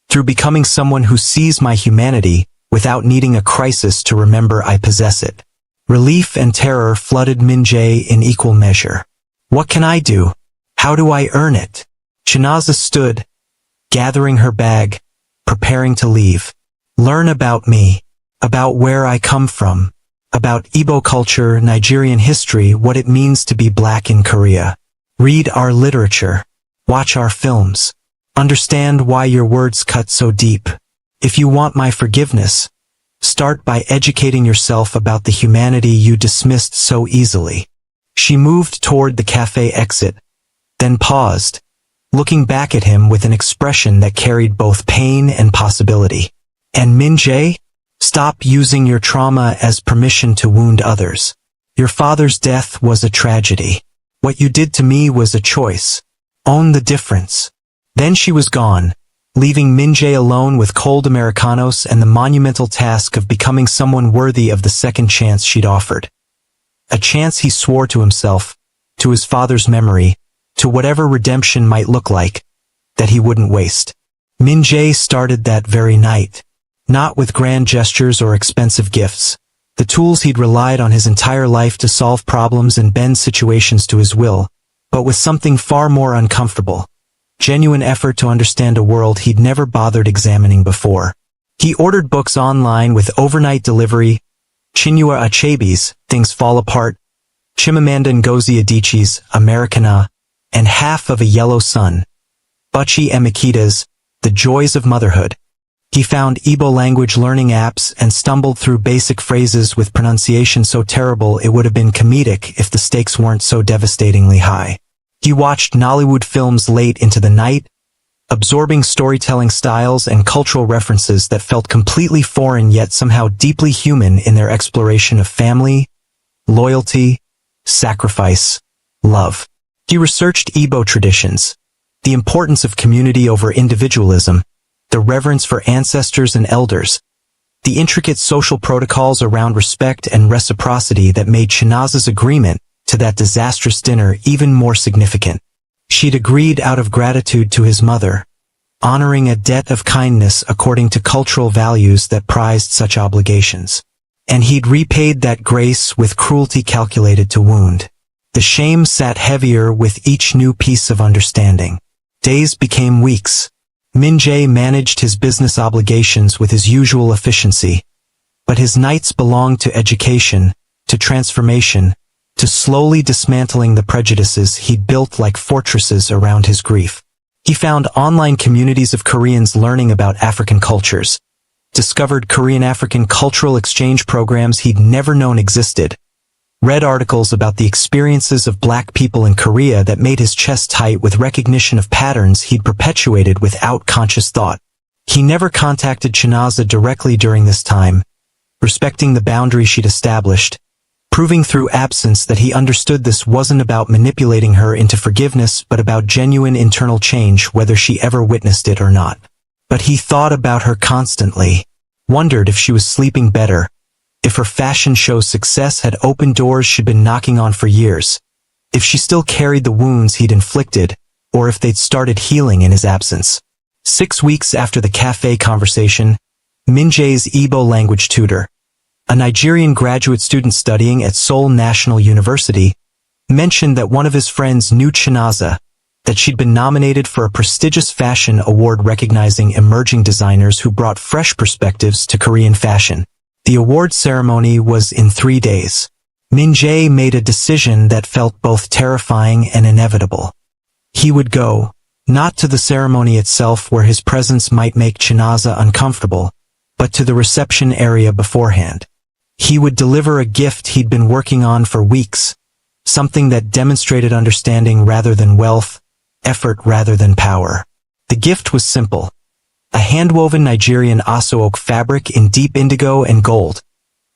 through becoming someone who sees my humanity without needing a crisis to remember I possess it. Relief and terror flooded Min-jae in equal measure. What can I do? How do I earn it? Chinaza stood, gathering her bag, preparing to leave. Learn about me, about where I come from, about Igbo culture, Nigerian history, what it means to be black in Korea. Read our literature. Watch our films. Understand why your words cut so deep. If you want my forgiveness, start by educating yourself about the humanity you dismissed so easily. She moved toward the cafe exit, then paused, looking back at him with an expression that carried both pain and possibility. And Min-jae, stop using your trauma as permission to wound others. Your father's death was a tragedy. What you did to me was a choice. Own the difference. Then she was gone, leaving Min-jae alone with cold Americanos and the monumental task of becoming someone worthy of the second chance she'd offered. A chance he swore to himself, to his father's memory, to whatever redemption might look like, that he wouldn't waste. Min-jae started that very night. Not with grand gestures or expensive gifts, the tools he'd relied on his entire life to solve problems and bend situations to his will, but with something far more uncomfortable. Genuine effort to understand a world he'd never bothered examining before. He ordered books online with overnight delivery, Chinua Achebe's Things Fall Apart, Chimamanda Ngozi Adichie's Americana, and Half of a Yellow Sun, Buchi Emikita's The Joys of Motherhood. He found Igbo language learning apps and stumbled through basic phrases with pronunciation so terrible it would have been comedic if the stakes weren't so devastatingly high. He watched Nollywood films late into the night, absorbing storytelling styles and cultural references that felt completely foreign yet somehow deeply human in their exploration of family, loyalty, sacrifice, love. He researched Igbo traditions, the importance of community over individualism, the reverence for ancestors and elders, the intricate social protocols around respect and reciprocity that made Chinaza's agreement to that disastrous dinner even more significant. She'd agreed out of gratitude to his mother, honoring a debt of kindness according to cultural values that prized such obligations. And he'd repaid that grace with cruelty calculated to wound. The shame sat heavier with each new piece of understanding. Days became weeks. Min-jae managed his business obligations with his usual efficiency, but his nights belonged to education, to transformation, to slowly dismantling the prejudices he'd built like fortresses around his grief. He found online communities of Koreans learning about African cultures, discovered Korean-African cultural exchange programs he'd never known existed, read articles about the experiences of Black people in Korea that made his chest tight with recognition of patterns he'd perpetuated without conscious thought. He never contacted Chinaza directly during this time, respecting the boundary she'd established, proving through absence that he understood this wasn't about manipulating her into forgiveness but about genuine internal change whether she ever witnessed it or not. But he thought about her constantly, wondered if she was sleeping better, if her fashion show success had opened doors she'd been knocking on for years, if she still carried the wounds he'd inflicted, or if they'd started healing in his absence. 6 weeks after the cafe conversation, Min-jae's Igbo language tutor, a Nigerian graduate student studying at Seoul National University, mentioned that one of his friends knew Chinaza, that she'd been nominated for a prestigious fashion award recognizing emerging designers who brought fresh perspectives to Korean fashion. The award ceremony was in 3 days. Min-jae made a decision that felt both terrifying and inevitable. He would go, not to the ceremony itself where his presence might make Chinaza uncomfortable, but to the reception area beforehand. He would deliver a gift he'd been working on for weeks, something that demonstrated understanding rather than wealth, effort rather than power. The gift was simple. A hand-woven Nigerian aso oak fabric in deep indigo and gold,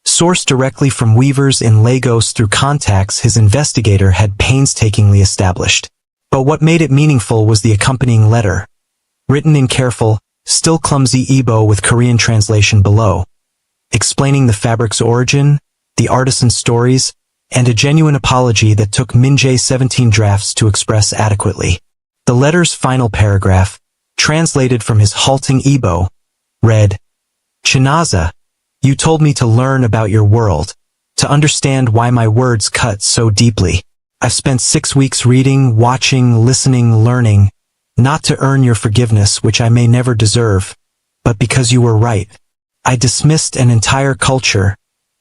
sourced directly from weavers in Lagos through contacts his investigator had painstakingly established. But what made it meaningful was the accompanying letter, written in careful, still clumsy Igbo with Korean translation below, explaining the fabric's origin, the artisan's stories, and a genuine apology that took Min-jae 17 drafts to express adequately. The letter's final paragraph, translated from his halting Igbo, read, "Chinaza, you told me to learn about your world, to understand why my words cut so deeply. I've spent 6 weeks reading, watching, listening, learning, not to earn your forgiveness which I may never deserve, but because you were right. I dismissed an entire culture,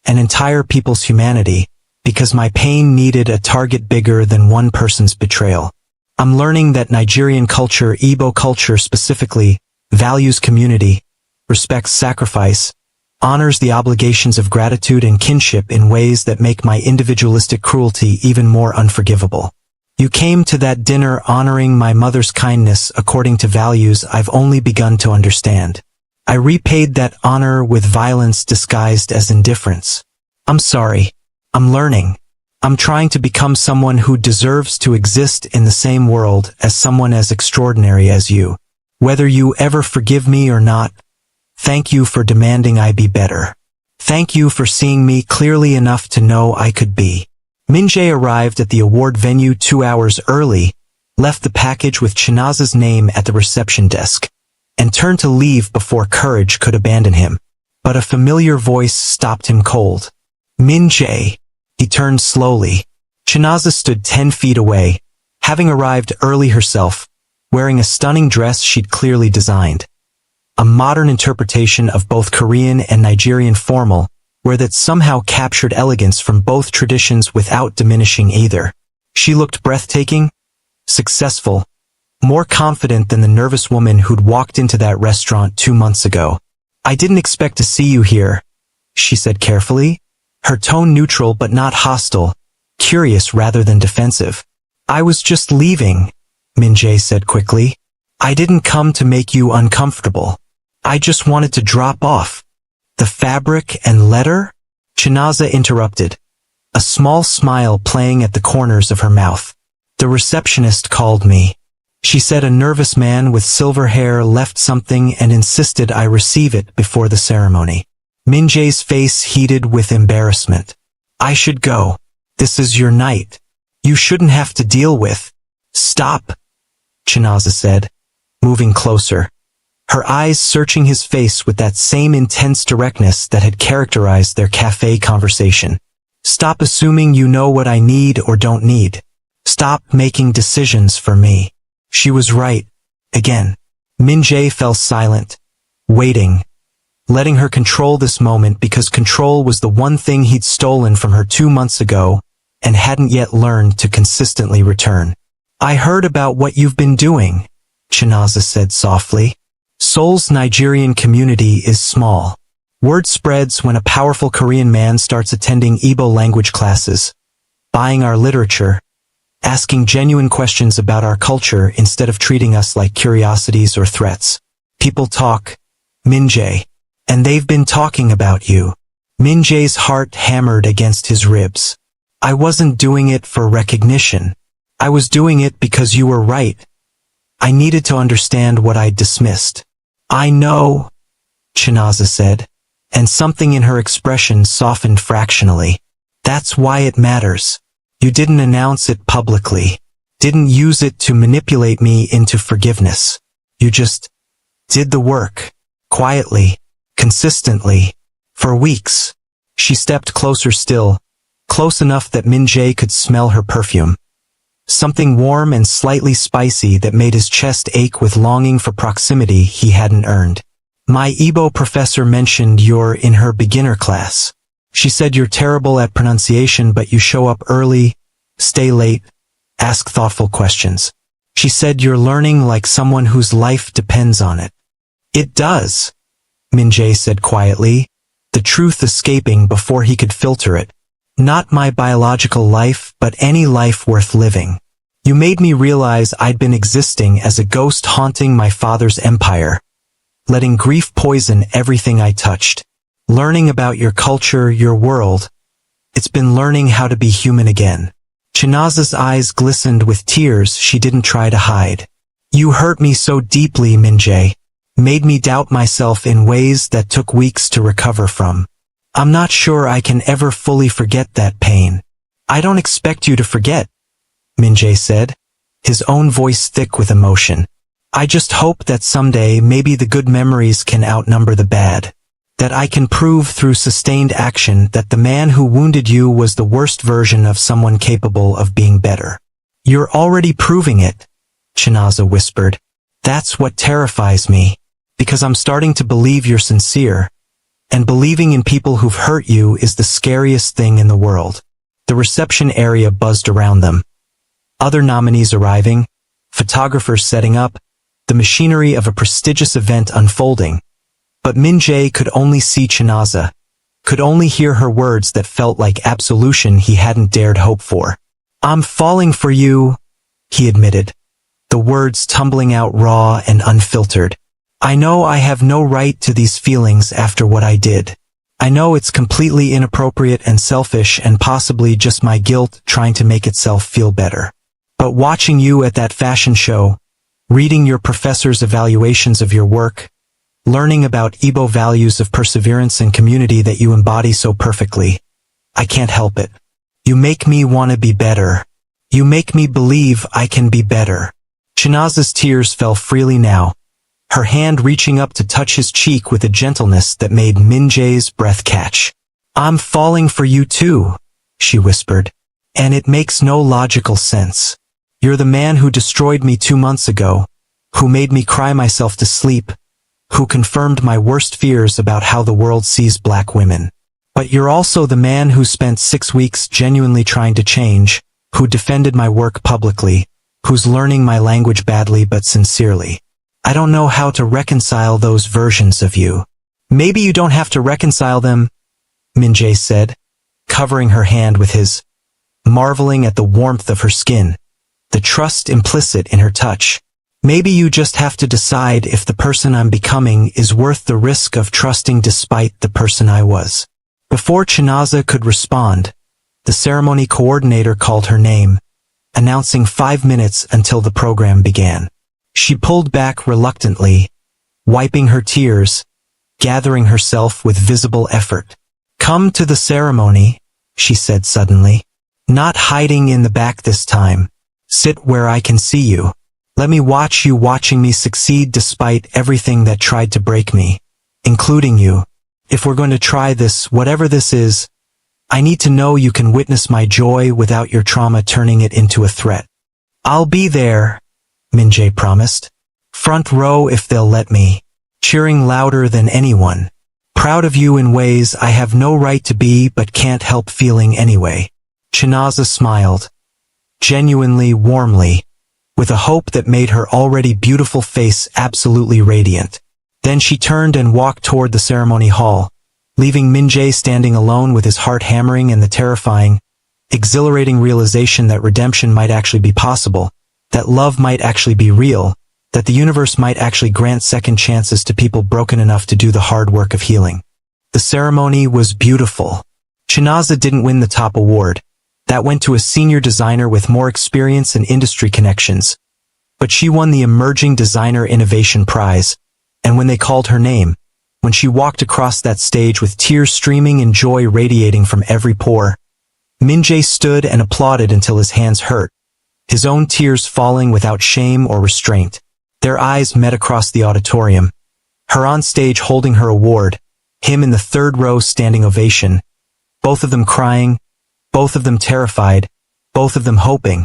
an entire people's humanity, because my pain needed a target bigger than one person's betrayal. I'm learning that Nigerian culture, Igbo culture specifically, values community, respects sacrifice, honors the obligations of gratitude and kinship in ways that make my individualistic cruelty even more unforgivable. You came to that dinner honoring my mother's kindness according to values I've only begun to understand. I repaid that honor with violence disguised as indifference. I'm sorry. I'm learning. I'm trying to become someone who deserves to exist in the same world as someone as extraordinary as you. Whether you ever forgive me or not, thank you for demanding I be better. Thank you for seeing me clearly enough to know I could be." Min-jae arrived at the award venue 2 hours early, left the package with Chinaza's name at the reception desk, and turned to leave before courage could abandon him. But a familiar voice stopped him cold. "Min-jae." He turned slowly. Chinaza stood 10 feet away, having arrived early herself, wearing a stunning dress she'd clearly designed. A modern interpretation of both Korean and Nigerian formal, where that somehow captured elegance from both traditions without diminishing either. She looked breathtaking, successful, more confident than the nervous woman who'd walked into that restaurant 2 months ago. "I didn't expect to see you here," she said carefully, her tone neutral but not hostile, curious rather than defensive. "I was just leaving," Min-jae said quickly. I didn't come to make you uncomfortable. I just wanted to drop off. The fabric and letter? Chinaza interrupted, a small smile playing at the corners of her mouth. The receptionist called me. She said a nervous man with silver hair left something and insisted I receive it before the ceremony. Min-jae's face heated with embarrassment. I should go. This is your night. You shouldn't have to deal with. Stop, Chinaza said, moving closer, her eyes searching his face with that same intense directness that had characterized their cafe conversation. Stop assuming you know what I need or don't need. Stop making decisions for me. She was right. Again. Min-jae fell silent, waiting, letting her control this moment because control was the one thing he'd stolen from her 2 months ago and hadn't yet learned to consistently return. I heard about what you've been doing, Chinaza said softly. Seoul's Nigerian community is small. Word spreads when a powerful Korean man starts attending Igbo language classes, buying our literature, asking genuine questions about our culture instead of treating us like curiosities or threats. People talk, Min-jae, and they've been talking about you. Min-jae's heart hammered against his ribs. I wasn't doing it for recognition. I was doing it because you were right. I needed to understand what I'd dismissed. I know, Chinaza said, and something in her expression softened fractionally. That's why it matters. You didn't announce it publicly, didn't use it to manipulate me into forgiveness. You just did the work, quietly, consistently, for weeks. She stepped closer still, close enough that Min-jae could smell her perfume. Something warm and slightly spicy that made his chest ache with longing for proximity he hadn't earned. My Igbo professor mentioned you're in her beginner class. She said you're terrible at pronunciation but you show up early, stay late, ask thoughtful questions. She said you're learning like someone whose life depends on it. It does, Min-jae said quietly, the truth escaping before he could filter it. Not my biological life, but any life worth living. You made me realize I'd been existing as a ghost haunting my father's empire, letting grief poison everything I touched. Learning about your culture, your world. It's been learning how to be human again. Chinaza's eyes glistened with tears she didn't try to hide. You hurt me so deeply, Min-jae. Made me doubt myself in ways that took weeks to recover from. I'm not sure I can ever fully forget that pain. I don't expect you to forget, Min-jae said, his own voice thick with emotion. I just hope that someday maybe the good memories can outnumber the bad. That I can prove through sustained action that the man who wounded you was the worst version of someone capable of being better. You're already proving it, Chinaza whispered. That's what terrifies me, because I'm starting to believe you're sincere. And believing in people who've hurt you is the scariest thing in the world. The reception area buzzed around them. Other nominees arriving, photographers setting up, the machinery of a prestigious event unfolding. But Min-jae could only see Chinaza, could only hear her words that felt like absolution he hadn't dared hope for. I'm falling for you, he admitted, the words tumbling out raw and unfiltered. I know I have no right to these feelings after what I did. I know it's completely inappropriate and selfish and possibly just my guilt trying to make itself feel better. But watching you at that fashion show, reading your professor's evaluations of your work, learning about Igbo values of perseverance and community that you embody so perfectly, I can't help it. You make me want to be better. You make me believe I can be better. Chinaza's tears fell freely now, her hand reaching up to touch his cheek with a gentleness that made Min-jae's breath catch. I'm falling for you too, she whispered, and it makes no logical sense. You're the man who destroyed me 2 months ago, who made me cry myself to sleep, who confirmed my worst fears about how the world sees black women. But you're also the man who spent 6 weeks genuinely trying to change, who defended my work publicly, who's learning my language badly but sincerely. I don't know how to reconcile those versions of you. Maybe you don't have to reconcile them, Min-jae said, covering her hand with his, marveling at the warmth of her skin, the trust implicit in her touch. Maybe you just have to decide if the person I'm becoming is worth the risk of trusting despite the person I was. Before Chinaza could respond, the ceremony coordinator called her name, announcing 5 minutes until the program began. She pulled back reluctantly, wiping her tears, gathering herself with visible effort. "Come to the ceremony," she said suddenly. "Not hiding in the back this time. Sit where I can see you. Let me watch you watching me succeed despite everything that tried to break me, including you. If we're going to try this, whatever this is, I need to know you can witness my joy without your trauma turning it into a threat." "I'll be there," Min-jae promised. "Front row if they'll let me, cheering louder than anyone. Proud of you in ways I have no right to be but can't help feeling anyway." Chinaza smiled, genuinely warmly, with a hope that made her already beautiful face absolutely radiant. Then she turned and walked toward the ceremony hall, leaving Min-jae standing alone with his heart hammering and the terrifying, exhilarating realization that redemption might actually be possible, that love might actually be real, that the universe might actually grant second chances to people broken enough to do the hard work of healing. The ceremony was beautiful. Chinaza didn't win the top award. That went to a senior designer with more experience and industry connections. But she won the Emerging Designer Innovation Prize, and when they called her name, when she walked across that stage with tears streaming and joy radiating from every pore, Min-jae stood and applauded until his hands hurt, his own tears falling without shame or restraint. Their eyes met across the auditorium, her on stage holding her award, him in the third row standing ovation, both of them crying, both of them terrified, both of them hoping.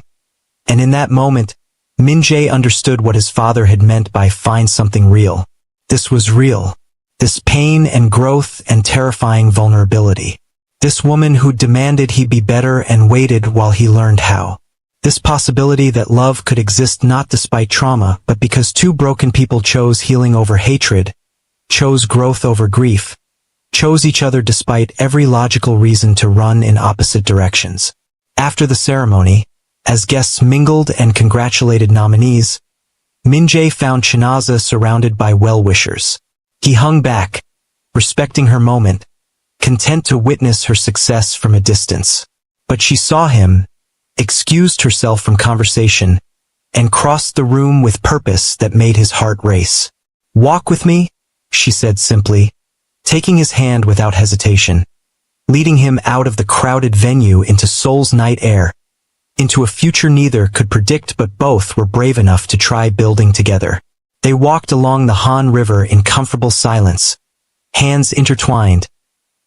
And in that moment, Min-jae understood what his father had meant by "find something real." This was real. This pain and growth and terrifying vulnerability. This woman who demanded he be better and waited while he learned how. This possibility that love could exist not despite trauma, but because two broken people chose healing over hatred, chose growth over grief, chose each other despite every logical reason to run in opposite directions. After the ceremony, as guests mingled and congratulated nominees, Min-jae found Chinaza surrounded by well-wishers. He hung back, respecting her moment, content to witness her success from a distance. But she saw him, excused herself from conversation, and crossed the room with purpose that made his heart race. "Walk with me," she said simply, taking his hand without hesitation, leading him out of the crowded venue into Seoul's night air, into a future neither could predict but both were brave enough to try building together. They walked along the Han River in comfortable silence, hands intertwined,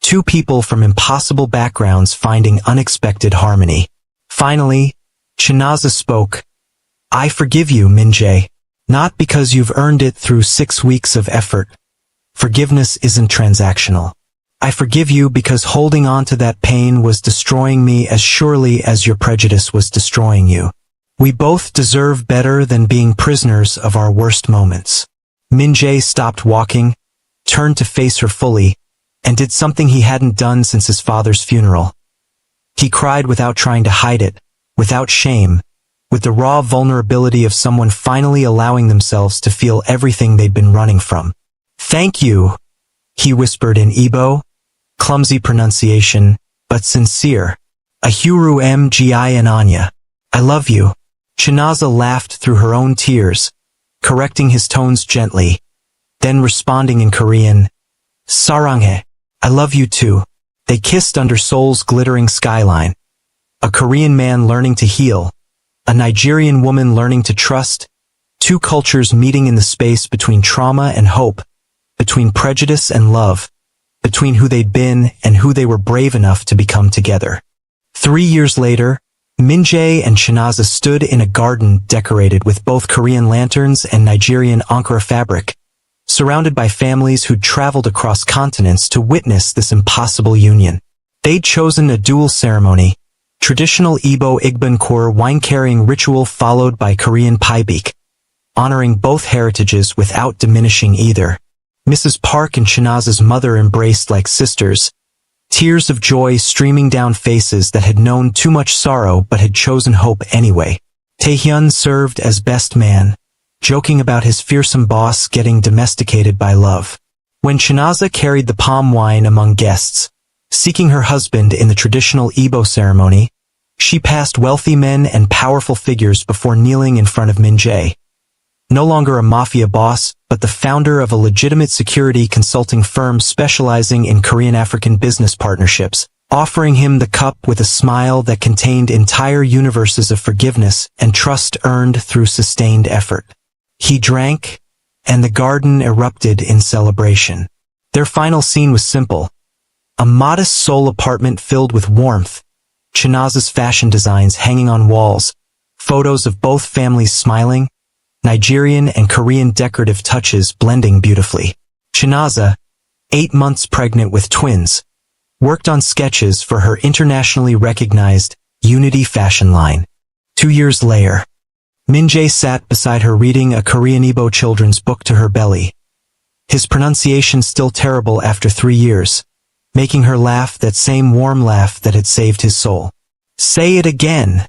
two people from impossible backgrounds finding unexpected harmony. Finally, Chinaza spoke. "I forgive you, Min-jae. Not because you've earned it through 6 weeks of effort. Forgiveness isn't transactional. I forgive you because holding on to that pain was destroying me as surely as your prejudice was destroying you. We both deserve better than being prisoners of our worst moments." Min-jae stopped walking, turned to face her fully, and did something he hadn't done since his father's funeral. He cried without trying to hide it, without shame, with the raw vulnerability of someone finally allowing themselves to feel everything they'd been running from. "Thank you," he whispered in Igbo, clumsy pronunciation, but sincere. "Ahuru mgi and Anya. I love you." Chinaza laughed through her own tears, correcting his tones gently, then responding in Korean, "Saranghae. I love you too." They kissed under Seoul's glittering skyline. A Korean man learning to heal, a Nigerian woman learning to trust, two cultures meeting in the space between trauma and hope, between prejudice and love, between who they'd been and who they were brave enough to become together. 3 years later, Min-jae and Chinaza stood in a garden decorated with both Korean lanterns and Nigerian Ankara fabric, surrounded by families who'd traveled across continents to witness this impossible union. They'd chosen a dual ceremony, traditional Igbo Igbankur wine-carrying ritual followed by Korean paibik, honoring both heritages without diminishing either. Mrs. Park and Chinaza's mother embraced like sisters, tears of joy streaming down faces that had known too much sorrow but had chosen hope anyway. Taehyun served as best man, joking about his fearsome boss getting domesticated by love. When Chinaza carried the palm wine among guests, seeking her husband in the traditional Igbo ceremony, she passed wealthy men and powerful figures before kneeling in front of Min-jae. No longer a mafia boss, but the founder of a legitimate security consulting firm specializing in Korean-African business partnerships, offering him the cup with a smile that contained entire universes of forgiveness and trust earned through sustained effort. He drank, and the garden erupted in celebration. Their final scene was simple. A modest Seoul apartment filled with warmth, Chinaza's fashion designs hanging on walls, photos of both families smiling, Nigerian and Korean decorative touches blending beautifully. Chinaza, 8 months pregnant with twins, worked on sketches for her internationally recognized Unity fashion line. 2 years later, Min-jae sat beside her reading a Korean Igbo children's book to her belly. His pronunciation still terrible after 3 years, making her laugh that same warm laugh that had saved his soul. "Say it again,"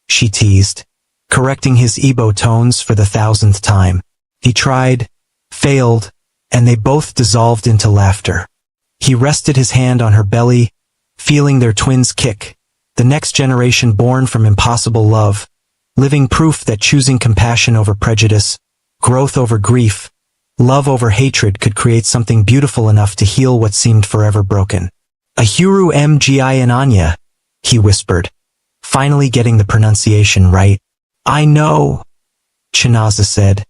she teased, correcting his Igbo tones for the 1,000th time. He tried, failed, and they both dissolved into laughter. He rested his hand on her belly, feeling their twins kick, the next generation born from impossible love, living proof that choosing compassion over prejudice, growth over grief, love over hatred could create something beautiful enough to heal what seemed forever broken. "Ahuru mgi and Anya," he whispered, finally getting the pronunciation right. "I know," Chinaza said,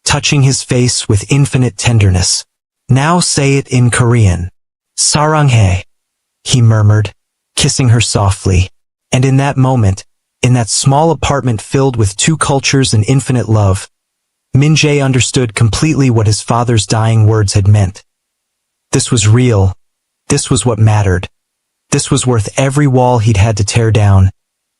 touching his face with infinite tenderness. "Now say it in Korean." "Saranghae," he murmured, kissing her softly. And in that moment, in that small apartment filled with 2 cultures and infinite love, Min-jae understood completely what his father's dying words had meant. This was real. This was what mattered. This was worth every wall he'd had to tear down,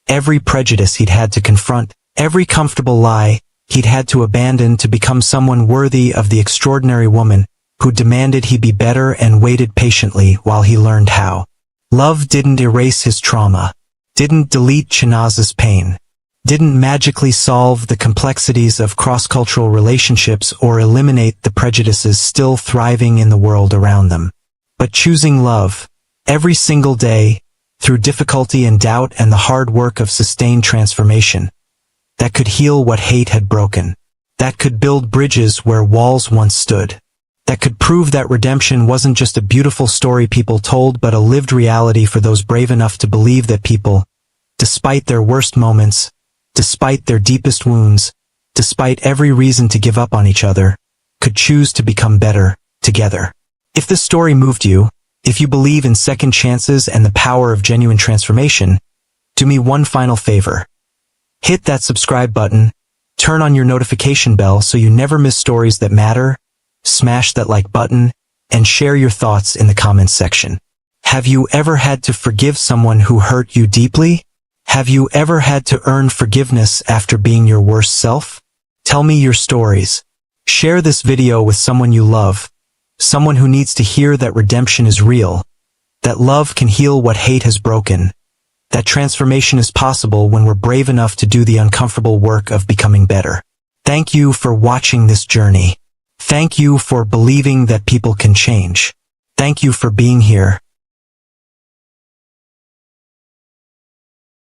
every prejudice he'd had to confront, every comfortable lie he'd had to abandon to become someone worthy of the extraordinary woman who demanded he be better and waited patiently while he learned how. Love didn't erase his trauma, didn't delete Chinaza's pain, didn't magically solve the complexities of cross-cultural relationships or eliminate the prejudices still thriving in the world around them. But choosing love, every single day, through difficulty and doubt and the hard work of sustained transformation, that could heal what hate had broken, that could build bridges where walls once stood, that could prove that redemption wasn't just a beautiful story people told but a lived reality for those brave enough to believe that people, despite their worst moments, despite their deepest wounds, despite every reason to give up on each other, could choose to become better, together. If this story moved you, if you believe in second chances and the power of genuine transformation, do me one final favor. Hit that subscribe button, turn on your notification bell so you never miss stories that matter, smash that like button, and share your thoughts in the comments section. Have you ever had to forgive someone who hurt you deeply? Have you ever had to earn forgiveness after being your worst self? Tell me your stories. Share this video with someone you love, someone who needs to hear that redemption is real, that love can heal what hate has broken, that transformation is possible when we're brave enough to do the uncomfortable work of becoming better. Thank you for watching this journey. Thank you for believing that people can change. Thank you for being here,